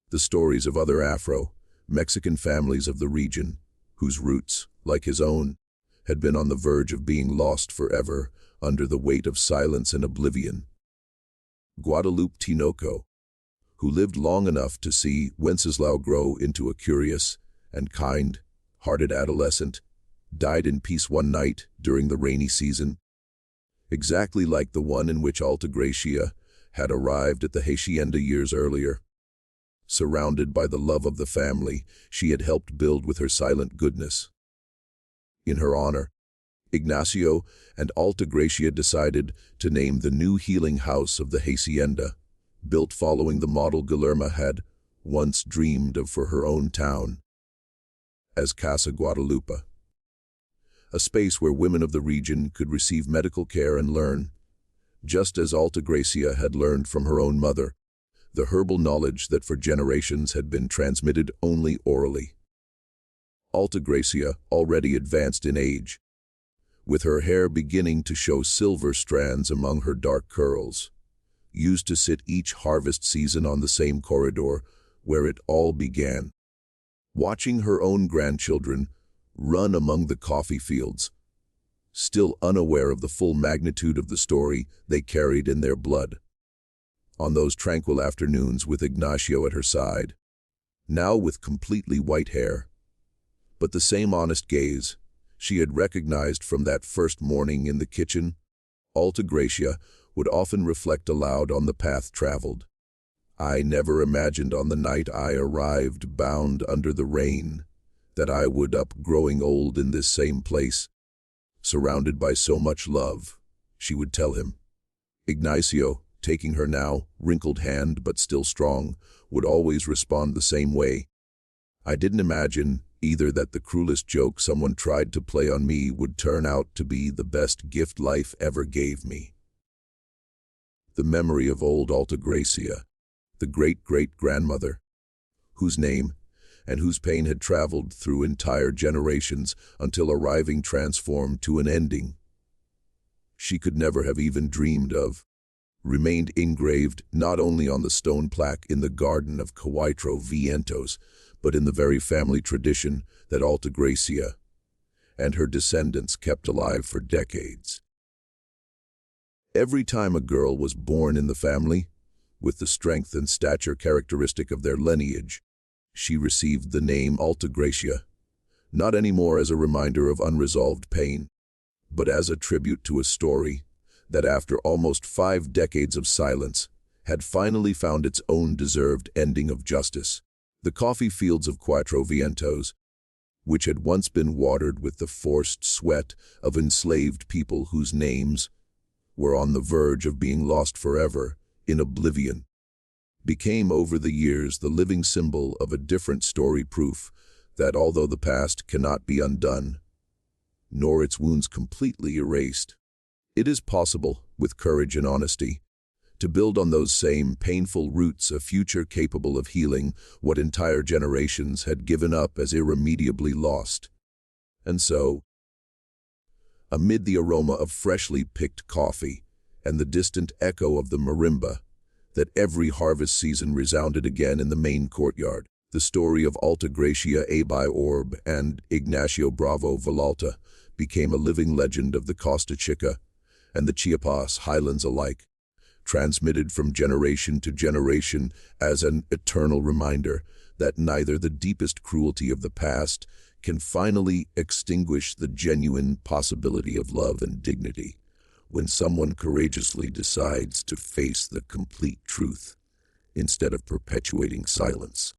the stories of other Afro-Mexican families of the region, whose roots, like his own, had been on the verge of being lost forever under the weight of silence and oblivion. Guadalupe Tinoco, who lived long enough to see Wenceslao grow into a curious and kind-hearted adolescent, died in peace one night during the rainy season, exactly like the one in which Alta Gracia had arrived at the Hacienda years earlier. Surrounded by the love of the family she had helped build with her silent goodness. In her honor, Ignacio and Alta Gracia decided to name the new healing house of the Hacienda, built following the model Guillerma had once dreamed of for her own town, as Casa Guadalupe, a space where women of the region could receive medical care and learn, just as Alta Gracia had learned from her own mother, the herbal knowledge that for generations had been transmitted only orally. Alta Gracia, already advanced in age, with her hair beginning to show silver strands among her dark curls, used to sit each harvest season on the same corridor where it all began, watching her own grandchildren run among the coffee fields, still unaware of the full magnitude of the story they carried in their blood. On those tranquil afternoons with Ignacio at her side, now with completely white hair, but the same honest gaze she had recognized from that first morning in the kitchen, Alta Gracia would often reflect aloud on the path traveled. "I never imagined on the night I arrived bound under the rain that I would up growing old in this same place, surrounded by so much love," she would tell him. Ignacio, taking her now wrinkled hand but still strong, would always respond the same way. "I didn't imagine either that the cruelest joke someone tried to play on me would turn out to be the best gift life ever gave me." The memory of old Alta Gracia, the great-great-grandmother, whose name and whose pain had traveled through entire generations until arriving transformed to an ending she could never have even dreamed of, remained engraved not only on the stone plaque in the garden of Cuatro Vientos, but in the very family tradition that Alta Gracia and her descendants kept alive for decades. Every time a girl was born in the family, with the strength and stature characteristic of their lineage, she received the name Alta Gracia, not anymore as a reminder of unresolved pain, but as a tribute to a story that after almost 5 decades of silence had finally found its own deserved ending of justice. The coffee fields of Cuatro Vientos, which had once been watered with the forced sweat of enslaved people whose names were on the verge of being lost forever in oblivion, became over the years the living symbol of a different story, proof that although the past cannot be undone, nor its wounds completely erased, it is possible, with courage and honesty, to build on those same painful roots a future capable of healing what entire generations had given up as irremediably lost. And so, amid the aroma of freshly picked coffee and the distant echo of the marimba that every harvest season resounded again in the main courtyard, the story of Alta Gracia Añorbe and Ignacio Bravo Villalta became a living legend of the Costa Chica and the Chiapas highlands alike, transmitted from generation to generation as an eternal reminder that neither the deepest cruelty of the past can finally extinguish the genuine possibility of love and dignity when someone courageously decides to face the complete truth instead of perpetuating silence.